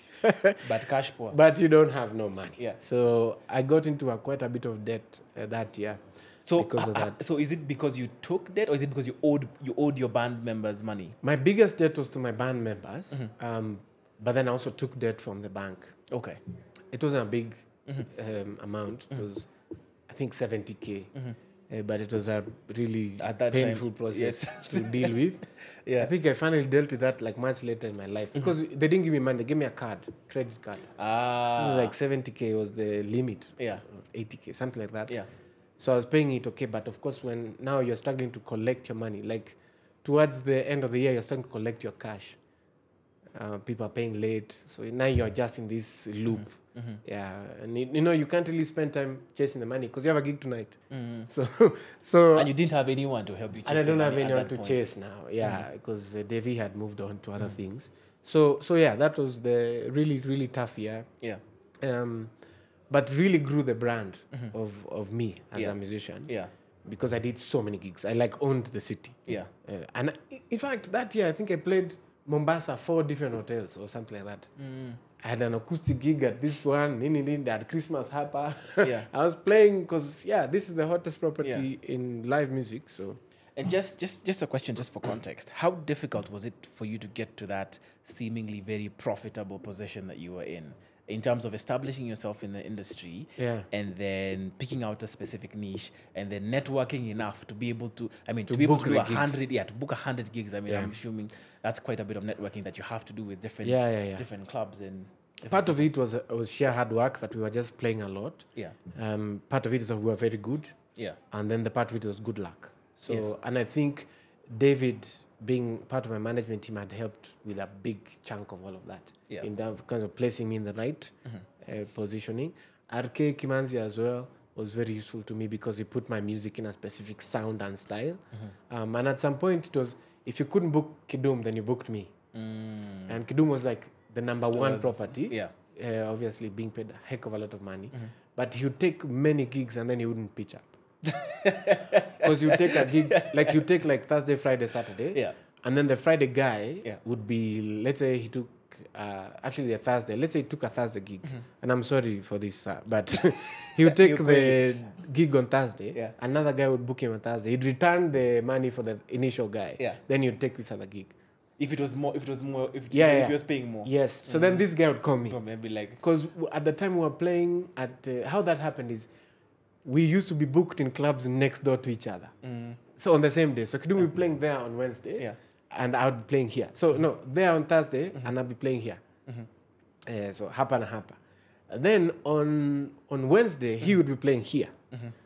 A: but cash poor.
B: But you don't have no money.
A: Yeah.
B: So I got into quite a bit of debt that year.
A: So
B: because of that.
A: So is it because you took debt, or is it because you owed your band members money?
B: My biggest debt was to my band members, but then I also took debt from the bank.
A: Okay.
B: It wasn't a big amount. It was, I think, 70K. But it was a really
A: At that
B: painful
A: time,
B: process
A: yes.
B: to deal with.
A: Yeah.
B: I think I finally dealt with that like much later in my life because they didn't give me money. They gave me a credit card. It was like 70K was the limit.
A: Yeah.
B: Or 80K, something like that.
A: Yeah.
B: So I was paying it okay, but of course when now you're struggling to collect your money, like towards the end of the year, you're starting to collect your cash. People are paying late, so now you're just in this loop. Yeah, and you can't really spend time chasing the money because you have a gig tonight. So
A: And you didn't have anyone to help you chase
B: and I don't
A: the
B: have
A: money at
B: anyone
A: that
B: to
A: point.
B: chase now. Yeah, because Davey had moved on to other things. So yeah, that was the really, really tough year.
A: Yeah.
B: But really grew the brand of me as
A: Yeah.
B: a musician.
A: Yeah.
B: Because I did so many gigs. I owned the city.
A: Yeah.
B: And in fact, that year, I think I played Mombasa 4 different hotels or something like that. I had an acoustic gig at this one, they had Christmas Harper.
A: Yeah.
B: I was playing because, this is the hottest property in live music. So
A: And just a question, just for context. How difficult was it for you to get to that seemingly very profitable position that you were in terms of establishing yourself in the industry, and then picking out a specific niche, and then networking enough to be able to, to be able
B: book
A: to do
B: the gigs.
A: 100, to book 100 gigs. I'm assuming that's quite a bit of networking that you have to do with different different clubs and.
B: Part of it was sheer hard work that we were just playing a lot.
A: Yeah.
B: Part of it is that we were very good.
A: Yeah.
B: And then the part of it was good luck. So,
A: Yes.
B: and I think David, being part of my management team, had helped with a big chunk of all of that. In terms of placing me in the right positioning. RK Kimanzi as well was very useful to me because he put my music in a specific sound and style. And at some point, it was, if you couldn't book Kidum, then you booked me. And Kidum was like the number one property.
A: Yeah.
B: Obviously being paid a heck of a lot of money. But he would take many gigs and then he wouldn't pitch up. Because you take a gig, like you take like Thursday, Friday, Saturday.
A: Yeah.
B: And then the Friday guy
A: Yeah.
B: would be, let's say he took, actually a Thursday, let's say he took a Thursday gig. And I'm sorry for this, but he would take the gig on Thursday.
A: Yeah.
B: Another guy would book him on Thursday. He'd return the money for the initial guy.
A: Yeah.
B: Then you'd take this other gig.
A: If it was more, if
B: Yeah.
A: he was paying more.
B: Yes. So then this guy would call me.
A: Maybe like,
B: Because at the time we were playing at, how that happened is, we used to be booked in clubs next door to each other. So on the same day. So Kidum would be playing there on Wednesday.
A: Yeah.
B: And I would be playing here. So no, there on Thursday, and I'll be playing here. So hapa na hapa. And then on Wednesday, he would be playing here.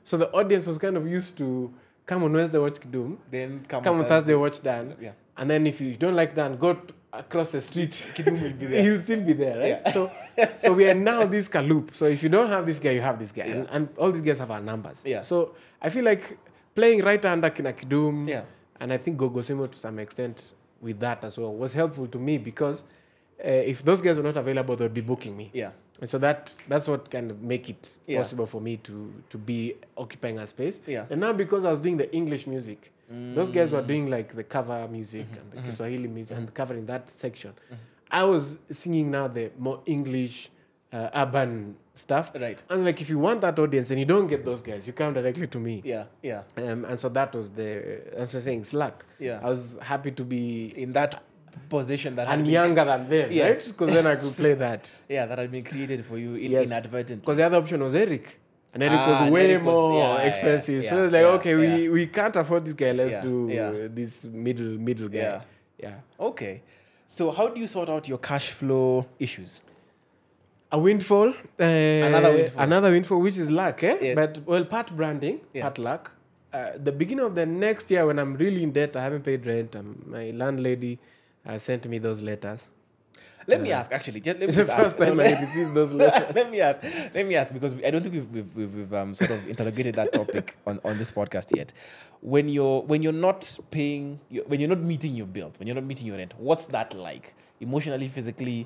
B: So the audience was kind of used to come on Wednesday, watch Kidum.
A: then
B: Come on Thursday, watch Dan.
A: Yeah.
B: And then if you don't like Dan, go across the street.
A: Kidum will be there.
B: He'll still be there, right?
A: Yeah.
B: So we are now this loop. So if you don't have this guy, you have this guy. And all these guys have our numbers.
A: Yeah.
B: So I feel like playing right under Kina Kidum,
A: Yeah.
B: and I think Gogosimo to some extent with that as well, was helpful to me because if those guys were not available, they would be booking me.
A: Yeah.
B: And so that's what kind of make it
A: Yeah.
B: possible for me to be occupying a space.
A: Yeah.
B: And now because I was doing the English music, those guys were doing like the cover music and the Kiswahili music and covering that section. I was singing now the more English urban stuff.
A: Right.
B: And like if you want that audience and you don't get those guys, you come directly to me.
A: Yeah. Yeah.
B: And so that was as I was saying, it's luck.
A: Yeah.
B: I was happy to be
A: In that position that
B: and
A: had been,
B: younger than them,
A: Yes.
B: right? Because then I could play that.
A: yeah, that had been created for you
B: Yes.
A: inadvertently.
B: Because the other option was Eric. And Eric was
A: and
B: way
A: Eric was-
B: more
A: yeah,
B: expensive.
A: yeah,
B: So it's like,
A: yeah,
B: okay, we can't afford this guy. Let's
A: Yeah,
B: do
A: yeah.
B: this middle guy.
A: Yeah.
B: Yeah.
A: Okay. So how do you sort out your cash flow issues?
B: A windfall. Another windfall, which is luck, eh?
A: Yeah.
B: But, well, part branding, part luck. The beginning of the next year when I'm really in debt, I haven't paid rent. My landlady sent me those letters.
A: Let me ask, actually. Let me
B: It's the
A: just
B: first
A: ask.
B: time I received those letters.
A: Let me ask, because I don't think we've sort of interrogated that topic on this podcast yet. When you're not paying, when you're not meeting your bills, when you're not meeting your rent, what's that like? Emotionally, physically,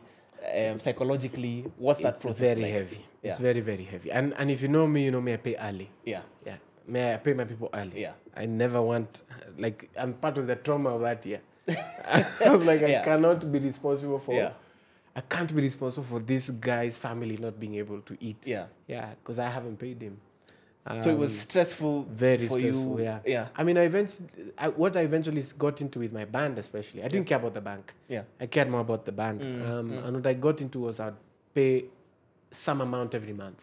A: psychologically, what's that process
B: Very
A: like?
B: heavy.
A: Yeah.
B: It's very, very heavy. And if you know me, I pay early.
A: Yeah.
B: Yeah. May I pay my people early.
A: Yeah.
B: I never want, like, I'm part of the trauma of that year. I was like,
A: Yeah.
B: I cannot be responsible for,
A: Yeah.
B: I can't be responsible for this guy's family not being able to eat.
A: Yeah.
B: Yeah, because I haven't paid him.
A: So it was stressful.
B: Very
A: for
B: stressful,
A: you.
B: yeah.
A: Yeah.
B: I mean, what I eventually got into with my band, especially, I didn't care about the bank.
A: Yeah.
B: I cared more about the band. And what I got into was I'd pay some amount every month.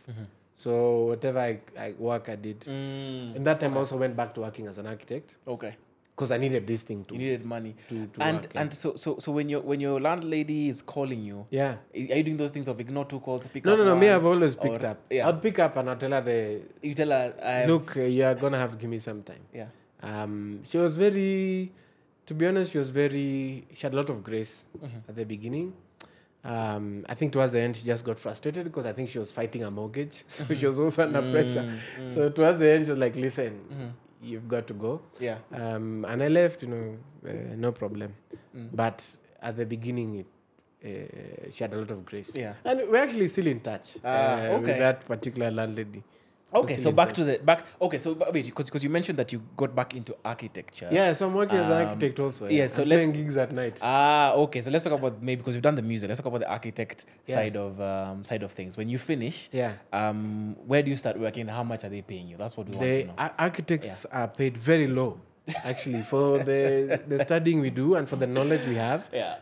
B: So whatever I work, I did. And that time I also went back to working as an architect
A: Okay.
B: because I needed this thing
A: You
B: to.
A: needed money.
B: to
A: and
B: work, yeah.
A: and so when your landlady is calling you,
B: Yeah.
A: are you doing those things of ignore two calls, pick
B: No,
A: up
B: no, no.
A: one,
B: Me, I've always
A: or-
B: picked up.
A: Yeah.
B: I'd pick up and I'll tell her
A: You tell her,
B: look, you're gonna have to give me some time.
A: yeah.
B: She was very, to be honest, she had a lot of grace at the beginning. I think towards the end, she just got frustrated because I think she was fighting a mortgage. So she was also under pressure. So towards the end, she was like, listen, you've got to go.
A: Yeah.
B: And I left, no problem. But at the beginning, she had a lot of grace.
A: Yeah.
B: And we're actually still in touch
A: Okay.
B: with that particular landlady.
A: Okay,
B: Still
A: so
B: in
A: back
B: touch.
A: to the back. Okay, so wait, because you mentioned that you got back into architecture.
B: Yeah, so I'm working as an architect also.
A: yeah, so
B: I'm
A: let's-
B: playing gigs at night.
A: Okay. So let's talk about maybe because you've done the music. Let's talk about the architect
B: Yeah.
A: side of things. When you finish,
B: Yeah.
A: where do you start working? How much are they paying you? That's what we want
B: The
A: to know.
B: architects are paid very low, actually, for the studying we do and for the knowledge we have.
A: Yeah.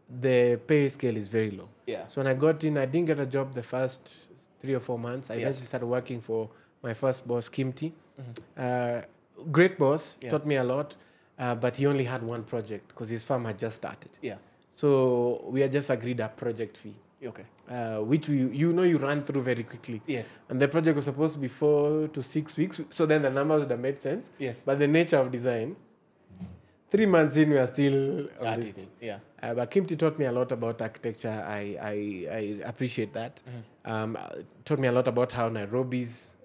B: The pay scale is very low.
A: Yeah.
B: So when I got in, I didn't get a job the first 3 or 4 months. I eventually started working for my first boss, Kimti. Great boss,
A: Yeah.
B: taught me a lot, but he only had one project because his firm had just started.
A: Yeah.
B: So we had just agreed a project fee,
A: Okay.
B: which you run through very quickly.
A: Yes.
B: And the project was supposed to be 4 to 6 weeks. So then the numbers would have made sense.
A: Yes.
B: But the nature of design, 3 months in, we are still on
A: At
B: this
A: it.
B: thing.
A: Yeah.
B: But Kimti taught me a lot about architecture. I appreciate that. Taught me a lot about how Nairobi's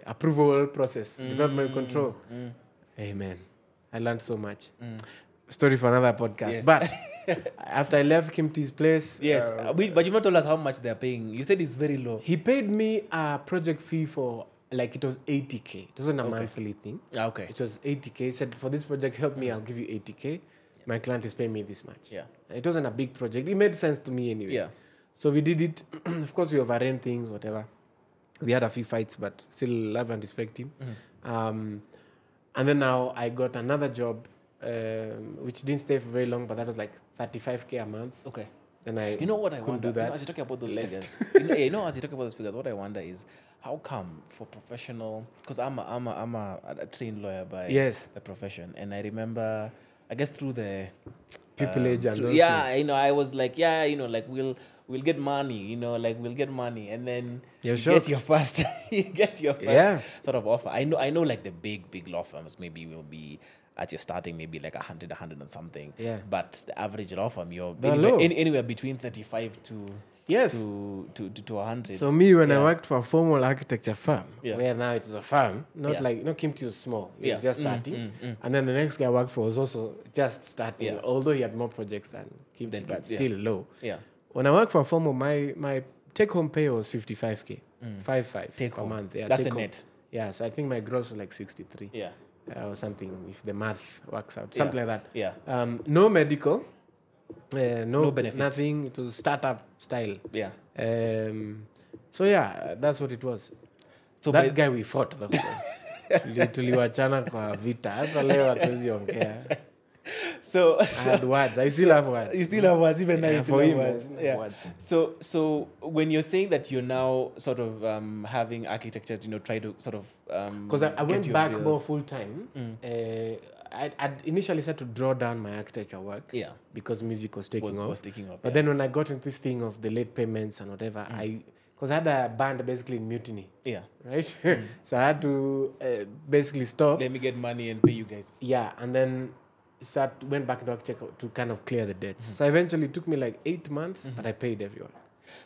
B: approval process, development control. Hey man, I learned so much. Story for another podcast.
A: Yes.
B: But after I left Kimti's place,
A: Yes, but you've not told us how much they're paying. You said it's very low.
B: he paid me a project fee for like it was 80K. It wasn't a monthly thing.
A: Okay.
B: It was 80K. He said, for this project, help me, I'll give you 80K. My client is paying me this much.
A: Yeah.
B: It wasn't a big project. It made sense to me anyway.
A: Yeah.
B: So we did it. Of course, we overran things, whatever. We had a few fights, but still love and respect him. And then now I got another job, which didn't stay for very long, but that was like 35K a month.
A: Okay.
B: Then I
A: You know what I
B: couldn't
A: wonder?
B: do that.
A: As you're talking about those
B: Left.
A: figures, as you're talking about those figures, what I wonder is how come for professional? Because I'm a trained lawyer by
B: Yes.
A: profession, and I remember, I guess through the
B: Pupillage and those
A: yeah,
B: things.
A: I was like, like we'll get money, we'll get money, and then
B: You're
A: you
B: shocked.
A: get your first, you get your first
B: Yeah.
A: sort of offer. I know, like the big law firms maybe will be at your starting maybe like 100 and something.
B: Yeah.
A: But the average law firm, you're
B: They're low.
A: anywhere between 35 to
B: Yes.
A: to 100.
B: So me, when I
A: Yeah.
B: worked for a formal architecture firm,
A: Yeah.
B: where now it is a firm, not
A: Yeah.
B: like, Kimti was small. He was
A: Yeah.
B: just starting. And then the next guy I worked for was also just starting,
A: Yeah.
B: although he had more projects than Kimti,
A: Than
B: but
A: Kimti, yeah.
B: still low.
A: yeah.
B: When I worked for a formal, my take-home pay was 55K. 55
A: Take
B: per
A: home.
B: month. Yeah,
A: That's the
B: take home.
A: net.
B: Yeah, so I think my gross was like 63
A: Yeah.
B: or something, if the math works out. Something like that.
A: Yeah.
B: No medical. No
A: No benefits.
B: Nothing. It was startup style.
A: Yeah.
B: So yeah, that's what it was.
A: So
B: That
A: by-
B: guy we fought though. Tuliwachana kwa vita. Hata leo hatuwezi ongea.
A: So
B: I had words. I still have words.
A: you still have words, even now.
B: Yeah,
A: You still
B: for
A: have
B: him, I
A: words.
B: still have
A: Yeah.
B: words.
A: So when you're saying that you're now sort of having architecture, try to sort of
B: Because I
A: get
B: went
A: your
B: back
A: bills.
B: more full time. I'd initially said to draw down my architecture work.
A: Yeah.
B: Because music was taking off.
A: Was taking off.
B: But then when I got into this thing of the late payments and whatever, because I had a band basically in Mutiny,
A: yeah.
B: right? So I had to basically stop.
A: Let me get money and pay you guys.
B: Yeah, and then went back into architecture to kind of clear the debts. So eventually it took me like 8 months, but I paid everyone.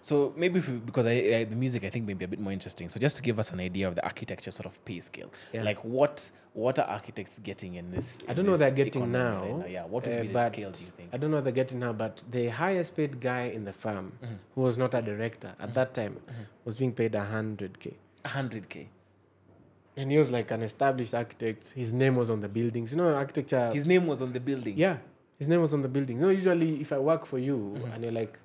A: So maybe because the music I think may be a bit more interesting. So just to give us an idea of the architecture sort of pay scale,
B: Yeah.
A: like what are architects getting in this?
B: I don't know what they're getting
A: economy
B: now.
A: right Yeah, what would be the
B: but
A: scale? Do you think?
B: I don't know what they're getting now, but the highest paid guy in the firm, who was not a director at that time, was being paid 100K.
A: 100K.
B: And he was like an established architect. His name was on the buildings. Architecture.
A: His name was on the building.
B: Yeah, his name was on the buildings. Usually if I work for you and you're like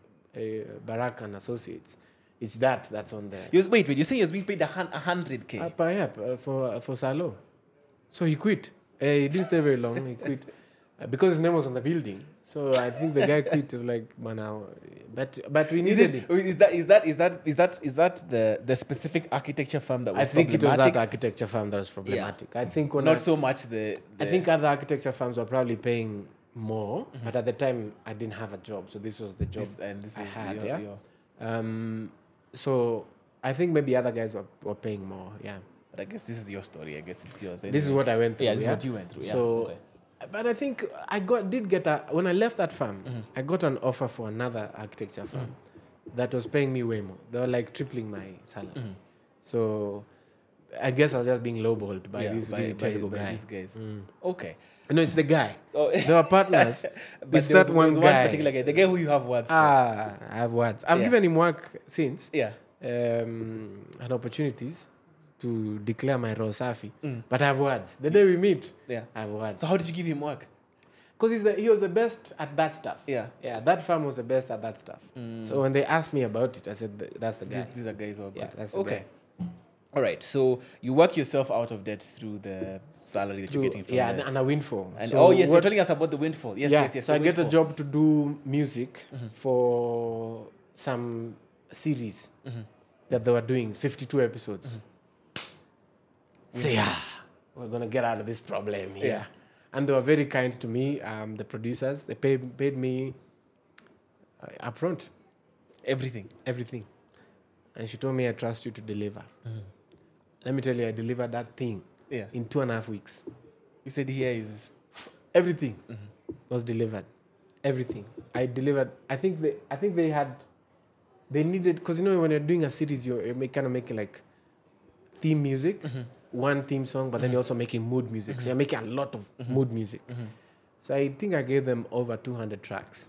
B: Barak and Associates, it's that's on there.
A: Wait, you're saying he was being paid 100K?
B: For Salo. So he quit. He didn't stay very long. He quit because his name was on the building. So I think the guy quit. Was like, but we needed it.
A: Is that the specific architecture firm that was
B: I think it was
A: problematic?
B: that architecture firm that was problematic. I think when
A: Not so much
B: I think other architecture firms were probably paying more, but at the time I didn't have a job, so this was the job
A: this
B: I
A: was
B: had.
A: your-
B: Yeah.
A: your-
B: So I think maybe other guys were paying more. Yeah.
A: But I guess this is your story. I guess it's yours.
B: This is what I went through.
A: Yeah, this is what you went through. Yeah.
B: So,
A: Okay.
B: but I think I did get when I left that firm, I got an offer for another architecture firm that was paying me way more. They were like tripling my salary. So I guess I was just being lowballed by this really terrible guy.
A: these guys. Okay.
B: No, it's the guy.
A: Oh.
B: They were partners.
A: But
B: It's
A: there was,
B: that one
A: there was
B: guy.
A: one particular guy. The guy who you have words for.
B: I have words. I've
A: Yeah.
B: given him work since.
A: Yeah.
B: And opportunities to declare my Rosafi. But I have words. The day we meet,
A: Yeah.
B: I have words.
A: So how did you give him work?
B: Because he was the best at that stuff.
A: Yeah.
B: Yeah, that firm was the best at that stuff. So when they asked me about it, I said, that's the guy.
A: These are guys who are good.
B: Yeah, that's the
A: okay.
B: guy.
A: All right. So you work yourself out of debt through the salary that you're getting from
B: yeah,
A: the,
B: and a windfall.
A: and
B: So
A: yes, you're
B: what-
A: telling us about the windfall. Yes,
B: yeah,
A: yes.
B: so I
A: the
B: get a
A: windfall.
B: job to do music for some series that they were doing, 52 episodes. Say, we're going to get out of this problem here.
A: Yeah.
B: And they were very kind to me, the producers. They paid me upfront,
A: Everything.
B: everything. And she told me, I trust you to deliver. Let me tell you, I delivered that thing
A: Yeah.
B: in 2.5 weeks.
A: You said here is.
B: Everything was delivered. Everything. I delivered. I think they had they needed, because you know when you're doing a series, you're kind of making like theme music, one theme song, but then you're also making mood music. So you're making a lot of mood music. So I think I gave them over 200 tracks.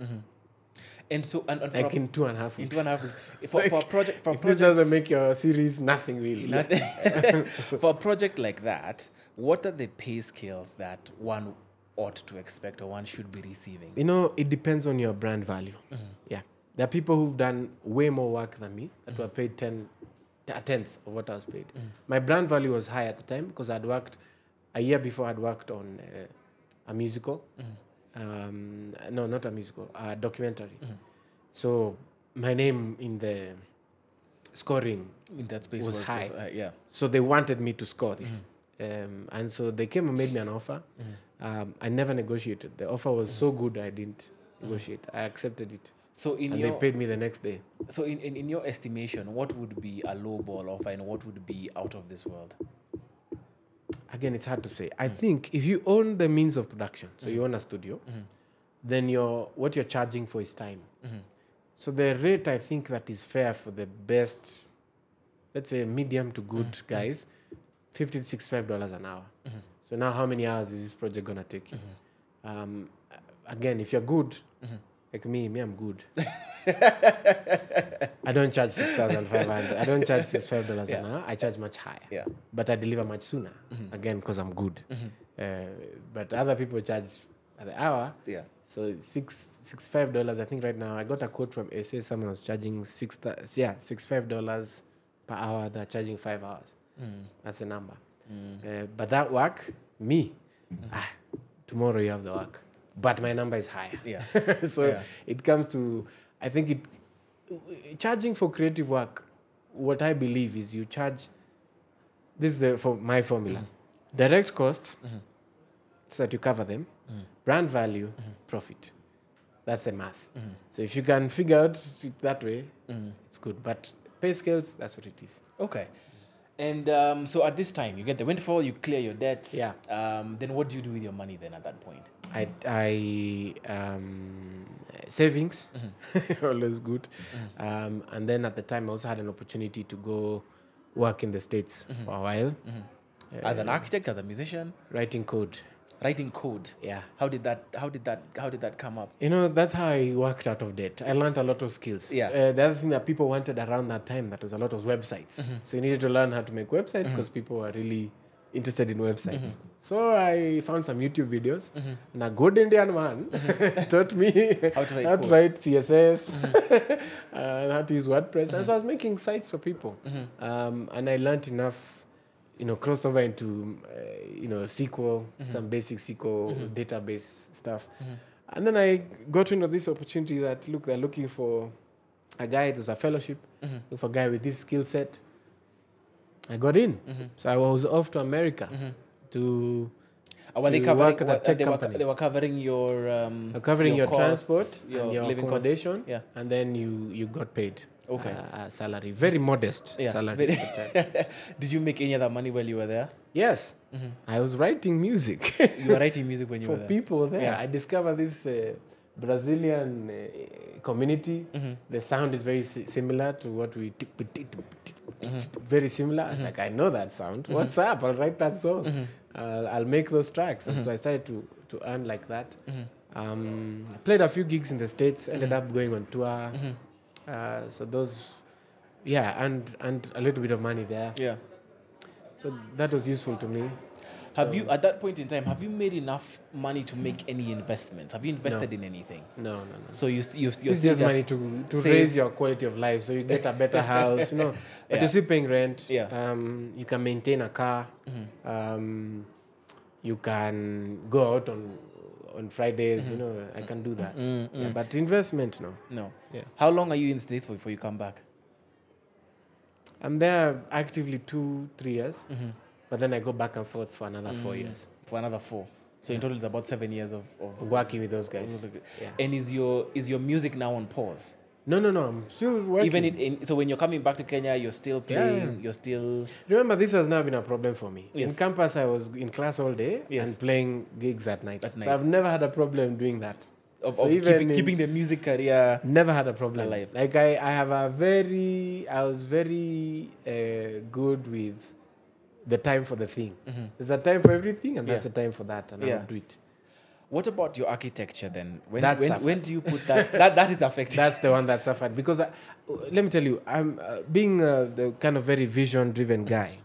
A: And so, and for
B: Like in 2.5 weeks.
A: in 2.5 weeks. For a project,
B: If this doesn't make your series, nothing really.
A: for a project like that, what are the pay scales that one ought to expect or one should be receiving?
B: You know, it depends on your brand value. Yeah. There are people who've done way more work than me that were paid a tenth of what I was paid. My brand value was high at the time because I'd worked, a year before I'd worked on a musical. No, not a musical, a documentary. So my name in the scoring
A: In that space
B: was high.
A: Yeah.
B: So they wanted me to score this. And so they came and made me an offer. I never negotiated. The offer was so good I didn't negotiate. I accepted it.
A: So
B: And they paid me the next day.
A: So in your estimation, what would be a low ball offer and what would be out of this world?
B: Again, it's hard to say. I think if you own the means of production, so you own a studio, then what you're charging for is time. So the rate I think that is fair for the best, let's say medium to good guys, $50 to $65 an hour. So now how many hours is this project gonna take you? Again, if you're good, like me, I'm good. I don't charge $6,500. I don't charge $65 an hour. I charge much higher.
A: Yeah.
B: But I deliver much sooner. Again, because I'm good. But other people charge at the hour.
A: Yeah.
B: So $65. I think right now I got a quote from SA. Someone was charging $65 per hour. They're charging 5 hours. That's the number. But that work, tomorrow you have the work. But my number is higher.
A: Yeah.
B: So it comes to, I think charging for creative work, what I believe is you charge, this is for my formula, direct costs, so that you cover them, brand value, profit. That's the math. So if you can figure out it that way, it's good. But pay scales, that's what it is.
A: Okay. And so at this time, you get the windfall, you clear your debt.
B: Yeah.
A: Then what do you do with your money then at that point?
B: Savings, always good. And then at the time, I also had an opportunity to go work in the States for a while.
A: As an architect, as a musician,
B: Writing code.
A: writing code.
B: Yeah.
A: How did that come up?
B: You know, that's how I worked out of debt. I learned a lot of skills.
A: Yeah.
B: The other thing that people wanted around that time, that was a lot of websites. So you needed to learn how to make websites because people were really interested in websites. So I found some YouTube videos, and a good Indian man taught me
A: How to
B: how to write CSS, and how to use WordPress. And so I was making sites for people. And I learned enough, crossed over into, SQL, some basic SQL database stuff. And then I got into this opportunity that, they're looking for a guy, it was a fellowship, looking for a guy with this skill set. I got in. So I was off to America to
A: Were they
B: to
A: covering
B: work at a tech company.
A: They were covering your
B: covering your
A: costs,
B: transport
A: your
B: and your
A: living costs.
B: accommodation,
A: Yeah.
B: and then you got paid a salary, very modest
A: Yeah.
B: salary. At the time.
A: Did you make any other money while you were there?
B: Yes, I was writing music
A: You were writing music when you
B: for
A: were there.
B: people there.
A: Yeah.
B: I discovered this Brazilian community. The sound is very similar to what we very similar. I was like, I know that sound. What's up? I'll write that song. I'll make those tracks. And so I started to earn like that. Played a few gigs in the States. Ended up going on tour. So those, and a little bit of money there.
A: Yeah.
B: So that was useful to me.
A: Have you, at that point in time, have you made enough money to make any investments? Have you invested in anything?
B: No.
A: So you're
B: It's
A: still
B: just money to
A: save.
B: raise your quality of life, so you get a better house, But
A: Yeah.
B: you're still paying rent.
A: Yeah.
B: You can maintain a car. You can go out on Fridays. I can do that. Yeah, but investment, no.
A: No.
B: Yeah.
A: How long are you in States for before you come back?
B: I'm there actively 2-3 years, but then I go back and forth for another 4 years.
A: For another 4. So in total, it's about 7 years of
B: Working with those guys. Yeah.
A: And is your music now on pause?
B: No. I'm still working.
A: Even so when you're coming back to Kenya, you're still playing. You're still.
B: Remember, this has now been a problem for me.
A: Yes.
B: In campus, I was in class all day
A: Yes.
B: and playing gigs at night.
A: At night.
B: So I've never had a problem doing that. So even
A: keeping the music career
B: never had a problem.
A: alive.
B: Like I was very good with the time for the thing. There's a time for everything, and that's
A: Yeah.
B: a time for that, and
A: Yeah.
B: I'll do it.
A: What about your architecture then?
B: That
A: When do you put that? that is affected.
B: That's the one that suffered because let me tell you, I'm being the kind of very vision-driven guy.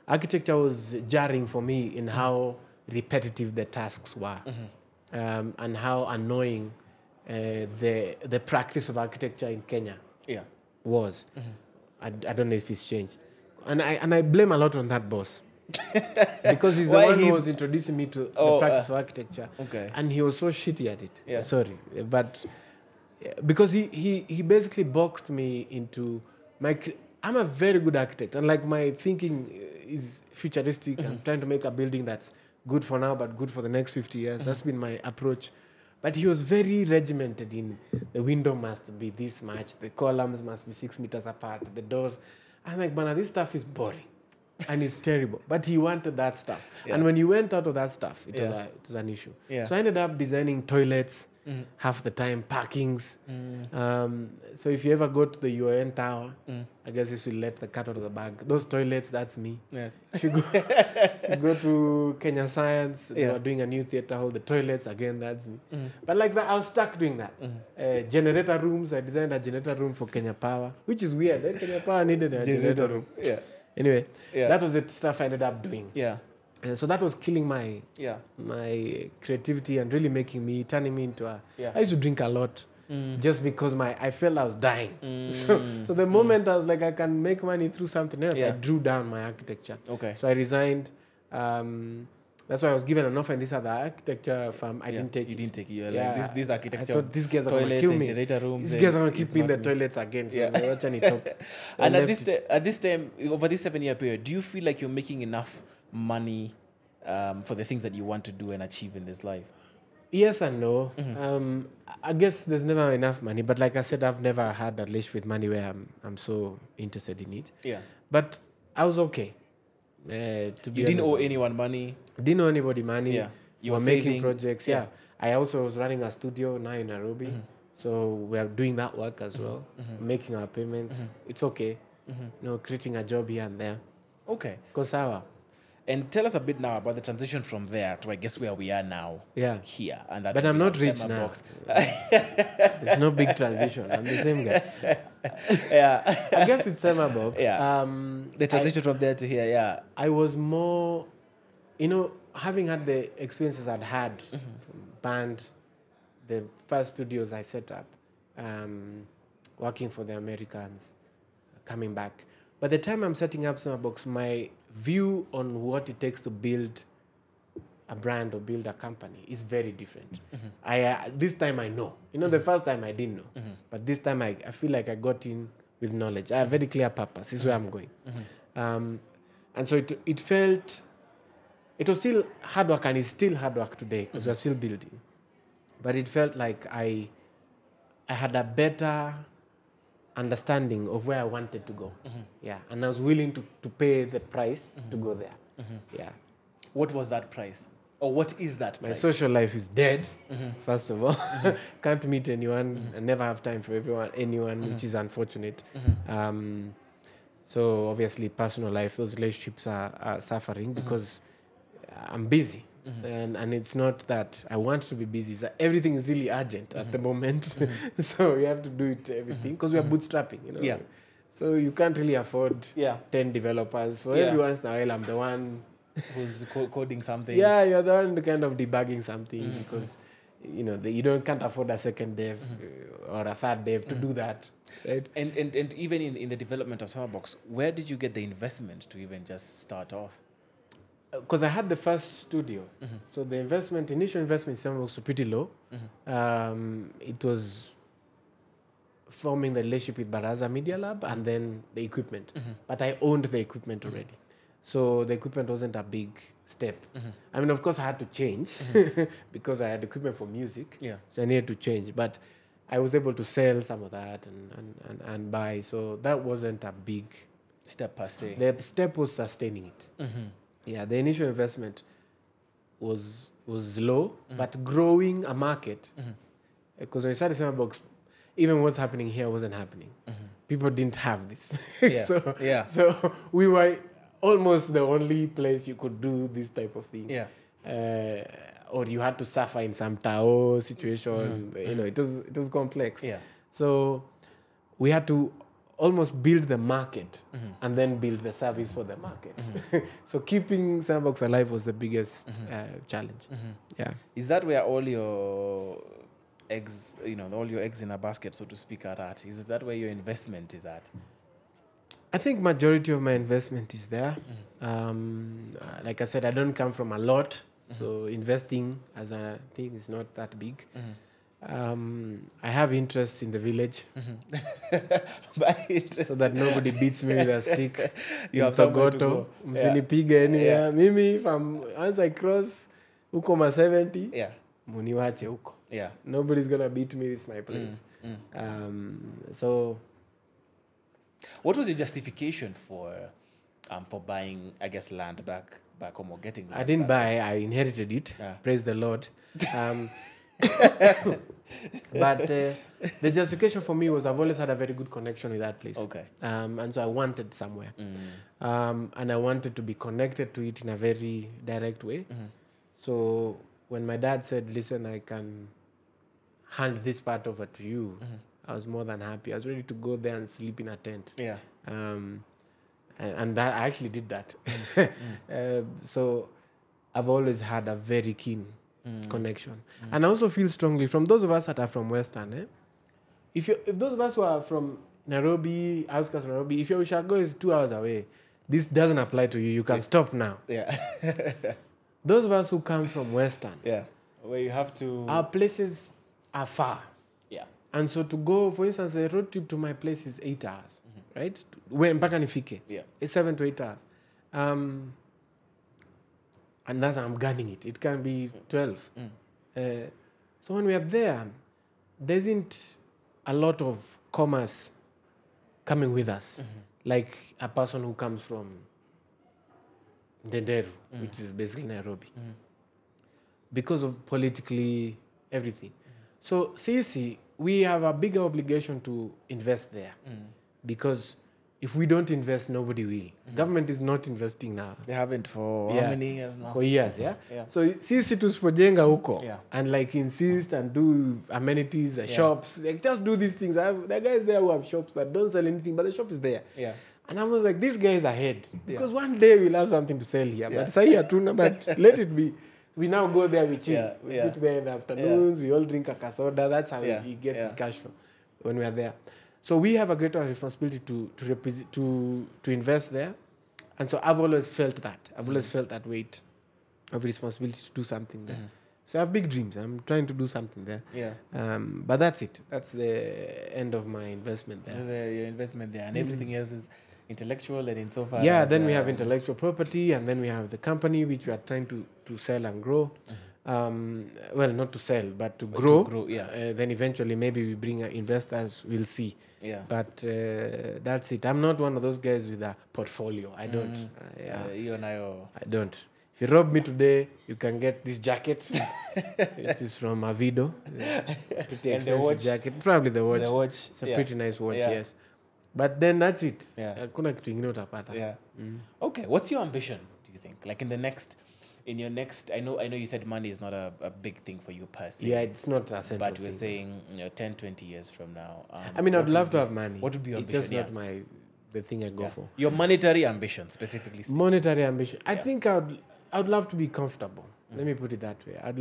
B: Architecture was jarring for me in how repetitive the tasks were, and how annoying the practice of architecture in Kenya
A: Yeah.
B: was. I don't know if it's changed, and I blame a lot on that boss. Because he's the
A: Why
B: one
A: he-
B: who was introducing me to the
A: Oh,
B: practice of architecture.
A: okay.
B: And he was so shitty at it.
A: Yeah.
B: Sorry. But because he basically boxed me into I'm a very good architect. And like my thinking is futuristic. I'm trying to make a building that's good for now, but good for the next 50 years. That's been my approach. But he was very regimented in the window must be this much, the columns must be 6 meters apart, the doors. I'm like, man, this stuff is boring. And it's terrible. But he wanted that stuff.
A: Yeah.
B: And when you went out of that stuff, it
A: Yeah.
B: was an issue.
A: Yeah.
B: So I ended up designing toilets half the time, parkings. So if you ever go to the UN Tower, I guess this will let the cat out of the bag. Those toilets, that's me.
A: Yes.
B: If you go to Kenya Science, they
A: Yeah.
B: were doing a new theater hall. The toilets, again, that's me. But like that, I was stuck doing that. Generator rooms, I designed a generator room for Kenya Power, which is weird. Kenya Power needed a generator room.
A: Yeah.
B: Anyway,
A: Yeah.
B: that was the stuff I ended up doing.
A: Yeah.
B: And so that was killing my
A: Yeah.
B: creativity and really turning me into a...
A: Yeah.
B: I used to drink a lot just because I felt I was dying. So the moment I was like, I can make money through something else,
A: Yeah.
B: I drew down my architecture.
A: Okay.
B: So I resigned. That's why I was given an offer in this other architecture firm. I
A: Yeah.
B: didn't take
A: You
B: it.
A: didn't take it. You're
B: Yeah,
A: like, this
B: I
A: architecture.
B: thought these guys are going to
A: toilets
B: kill
A: and
B: me.
A: generator rooms
B: These
A: and
B: guys are going to
A: it's
B: keep me in the
A: not me.
B: toilets again. So
A: Yeah.
B: I watch and talk.
A: And
B: I
A: at
B: left
A: this time, over this 7-year period, do you feel like you're making enough money for the things that you want to do and achieve in this life?
B: Yes and no. I guess there's never enough money, but like I said, I've never had a relationship with money where I'm so interested in it.
A: Yeah.
B: But I was okay. To be
A: You didn't
B: honest.
A: owe anyone money.
B: Didn't owe anybody money.
A: Yeah. You
B: We
A: were
B: were making
A: saving.
B: projects.
A: Yeah.
B: Yeah. I also was running a studio now in Nairobi. So we are doing that work as well, making our payments. It's okay. Creating a job here and there.
A: Okay.
B: Kosawa.
A: And tell us a bit now about the transition from there to, I guess, where we are now.
B: Yeah.
A: Here. And that
B: But I'm
A: we
B: not
A: have
B: rich
A: Sema
B: now.
A: Box.
B: There's no big transition. I'm the same guy.
A: Yeah.
B: I guess with Sema Box,
A: Yeah. The transition from there to here, yeah.
B: I was more, having had the experiences I'd had from band, the first studios I set up, working for the Americans, coming back. By the time I'm setting up Summerbox, my view on what it takes to build a brand or build a company is very different. This time I know. The first time I didn't know. But this time I feel like I got in with knowledge. I have very clear purpose. This is where I'm going. And so it felt... It was still hard work, and it's still hard work today because we're still building. But it felt like I had a better understanding of where I wanted to go. Yeah, and I was willing to pay the price to go there. Yeah,
A: What was that price? Or what is that
B: my
A: price?
B: social life is dead. First of all, can't meet anyone. I never have time for anyone, which is unfortunate. So obviously, personal life, those relationships are suffering because I'm busy. And it's not that I want to be busy. It's that everything is really urgent at the moment. So you have to do it, everything, because we are bootstrapping,
A: Yeah.
B: So you can't really afford
A: Yeah.
B: 10 developers. So
A: Yeah.
B: every once in a while, I'm the one.
A: Who's coding something?
B: Yeah, you're the one kind of debugging something because, you can't afford a second dev or a third dev to do that. Right?
A: And even in the development of Summerbox, where did you get the investment to even just start off?
B: Because I had the first studio. So the initial investment in Summerbox was pretty low. It was forming the relationship with Baraza Media Lab and then the equipment. But I owned the equipment already. So the equipment wasn't a big step. I mean, of course, I had to change because I had equipment for music.
A: Yeah.
B: So I needed to change. But I was able to sell some of that and buy. So that wasn't a big
A: Step per se.
B: The step was sustaining it. Yeah, the initial investment was low, but growing a market Because when we started Semabox, even what's happening here wasn't happening. People didn't have this.
A: Yeah.
B: So we were almost the only place you could do this type of thing.
A: Yeah.
B: Or you had to suffer in some Tao situation. You know, it was complex.
A: Yeah.
B: So we had to almost build the market and then build the service for the market. So keeping Sandbox alive was the biggest challenge. Yeah.
A: Is that where all your eggs, all your eggs in a basket, so to speak, are at? Is that where your investment is at?
B: I think majority of my investment is there. Like I said, I don't come from a lot, so investing as a thing is not that big. I have interest in the village, so that nobody beats me with a stick.
A: You have somewhere to
B: Sokoto,
A: go.
B: msinipige anywhere. Mimi, once I cross huko ma 70,
A: Yeah.
B: muniwache huko.
A: Yeah.
B: Nobody's gonna beat me. This is my place. So
A: What was your justification for buying, I guess, land back home, or getting land?
B: I didn't
A: back
B: buy. I inherited it.
A: Yeah.
B: Praise the Lord. But the justification for me was I've always had a very good connection with that place.
A: Okay.
B: And so I wanted somewhere. And I wanted to be connected to it in a very direct way. So when my dad said, listen, I can hand this part over to you, I was more than happy. I was ready to go there and sleep in a tent.
A: Yeah.
B: And that, I actually did that. So I've always had a very keen connection. And I also feel strongly from those of us that are from Western, if those of us who are from Nairobi, outskirts of Nairobi, if your Ushago is 2 hours away, this doesn't apply to you. You can stop now.
A: Yeah.
B: Those of us who come from Western,
A: Yeah. Where you have to.
B: our places are far.
A: Yeah.
B: And so to go, for instance, a road trip to my place is 8 hours, right? When mpaka nifike,
A: Yeah.
B: it's 7 to 8 hours. And that's, I'm gunning it. It can be 12. So when we are there, there isn't a lot of commerce coming with us, like a person who comes from Ndenderu, which is basically Nairobi, because of politically everything. So CC, we have a bigger obligation to invest there, because if we don't invest, nobody will. Government is not investing now.
A: They haven't for how many years now?
B: For years, yeah?
A: Yeah.
B: So sisi tusipojenga huko
A: Yeah.
B: and like insist and do amenities, shops, like just do these things. There are guys there who have shops that don't sell anything, but the shop is there.
A: Yeah.
B: And I was like, these guys are ahead. Because one day we'll have something to sell here. But say hatuna, but let it be. We now go there, we chill.
A: Yeah,
B: We
A: yeah.
B: sit there in the afternoons, we all drink a kasoda. That's how
A: Yeah,
B: he gets
A: yeah.
B: his cash flow when we are there. So we have a greater responsibility to invest there. And so I've always felt that. I've always felt that weight of responsibility to do something there. So I have big dreams. I'm trying to do something there.
A: Yeah.
B: But that's it. That's the end of my investment there.
A: There's your investment there, and everything else is intellectual and insofar.
B: Yeah,
A: as,
B: then we have intellectual property, and then we have the company which we are trying to sell and grow. Well, not to sell, but to grow.
A: grow, yeah.
B: Then eventually maybe we bring investors, we'll see.
A: Yeah.
B: But that's it. I'm not one of those guys with a portfolio. I don't.
A: You and I are.
B: I don't. If you rob me today, you can get this jacket, which is from Avido. Pretty
A: And the
B: expensive
A: watch.
B: jacket. Probably the watch.
A: The watch.
B: It's a
A: yeah.
B: pretty nice watch,
A: Yeah.
B: yes. But then that's it.
A: Yeah.
B: Hakuna kitu ingine utapata.
A: Yeah. Okay. What's your ambition, do you think? Like in your next, I know you said money is not a big thing for you personally.
B: Yeah, it's not a central
A: But we're
B: thing.
A: saying 10, 20 years from now.
B: I mean,
A: what
B: I'd love
A: would
B: to
A: be-
B: have money.
A: What would be your
B: It's
A: ambition?
B: just not the thing I go for.
A: Your monetary ambition, specifically speaking.
B: Monetary ambition. I think I'd love to be comfortable. Let me put it that way. I'd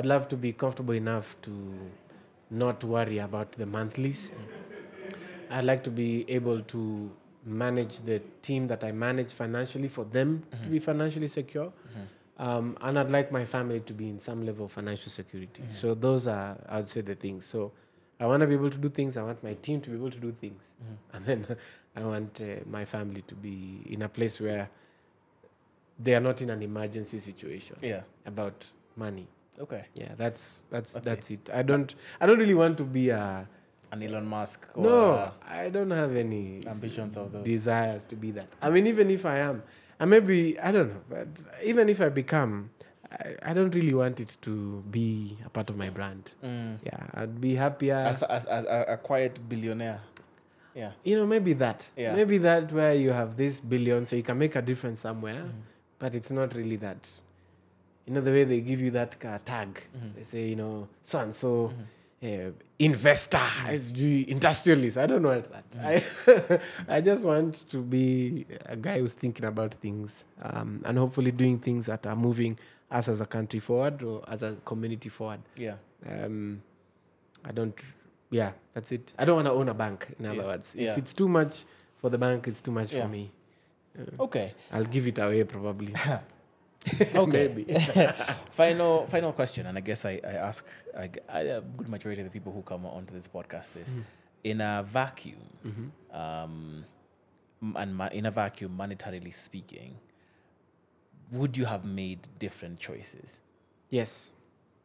B: love to be comfortable enough to not worry about the monthlies. I'd like to be able to manage the team that I manage financially for them to be financially secure. And I'd like my family to be in some level of financial security. So those are, I would say, the things. So I want to be able to do things. I want my team to be able to do things. And then I want my family to be in a place where they are not in an emergency situation about money.
A: Okay.
B: Yeah, that's it. I don't really want to be a...
A: An Elon Musk. Or
B: No, I don't have any
A: ambitions of those.
B: desires to be that. I mean, even if I am, and maybe, I don't know, but even if I become, I don't really want it to be a part of my brand. Yeah, I'd be happier.
A: As a quiet billionaire. Yeah.
B: Maybe that.
A: Yeah.
B: Maybe that where you have this billion, so you can make a difference somewhere, but it's not really that. The way they give you that tag, they say, so and so investor, SG, industrialist. I don't want that. I just want to be a guy who's thinking about things and hopefully doing things that are moving us as a country forward or as a community forward.
A: Yeah.
B: That's it. I don't want to own a bank, in other words. If it's too much for the bank, it's too much for me.
A: Okay.
B: I'll give it away probably.
A: Okay.
B: Maybe.
A: Final question, and I guess I ask a good majority of the people who come onto this podcast this. In a vacuum, in a vacuum, monetarily speaking, would you have made different choices?
B: Yes.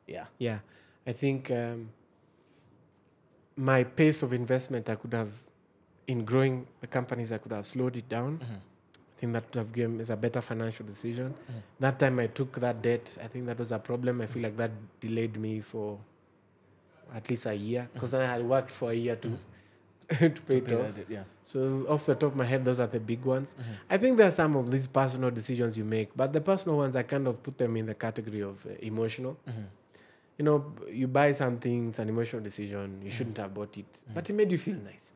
A: Yeah.
B: Yeah. I think my pace of investment, I could have, in growing the companies, I could have slowed it down. I think that would have given is a better financial decision. That time I took that debt, I think that was a problem. I feel like that delayed me for at least a year, because then I had worked for a year to pay it off. So off the top of my head, those are the big ones. I think there are some of these personal decisions you make, but the personal ones, I kind of put them in the category of emotional. You buy something, it's an emotional decision. You shouldn't have bought it, but it made you feel nice.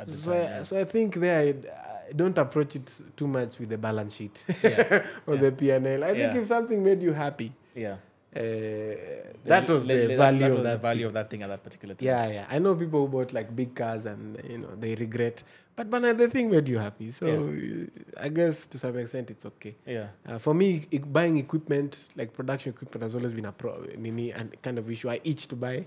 B: So I think there, I don't approach it too much with the balance sheet or the P&L. I think if something made you happy, that was the value of that.
A: The value of that thing at that particular time.
B: Yeah. I know people who bought like big cars and they regret, but the thing made you happy. So I guess to some extent it's okay.
A: Yeah.
B: For me, buying equipment, like production equipment, has always been a and kind of issue I itch to buy.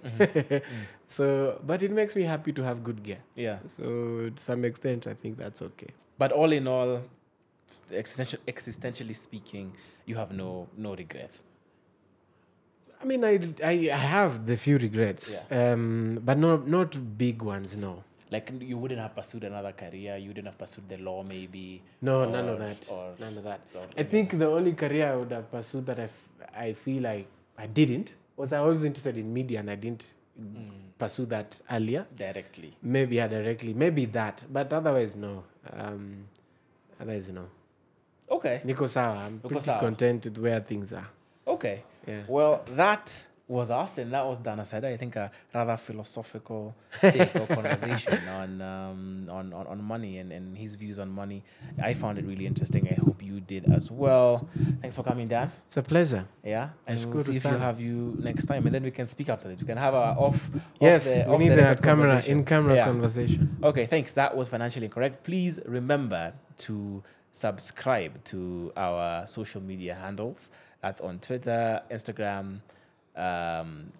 B: So, but it makes me happy to have good gear. Yeah. So to some extent, I think that's okay.
A: But all in all, existentially speaking, you have no regrets.
B: I mean, I have the few regrets, but not big ones, no.
A: Like you wouldn't have pursued another career, you wouldn't have pursued the law maybe?
B: No, none of that. None of that. I think the only career I would have pursued that I feel like I didn't was I was interested in media and I didn't pursue that earlier.
A: Directly.
B: Maybe directly. Maybe that. But otherwise, no. Otherwise, no.
A: Okay.
B: Niko sawa. I'm pretty content with where things are.
A: Okay.
B: Yeah.
A: Well, that was us, and that was Dana Saida. I think a rather philosophical take or conversation on money and his views on money. I found it really interesting. I hope you did as well. Thanks for coming, Dan.
B: It's a pleasure.
A: Yeah, and we'll see if we'll have you next time, and then we can speak after this. We can have a
B: we need a camera in-camera conversation.
A: Okay, thanks. That was Financially Incorrect. Please remember to subscribe to our social media handles. That's on Twitter, Instagram,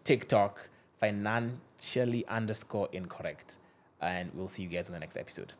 A: TikTok, financially_incorrect. And we'll see you guys in the next episode.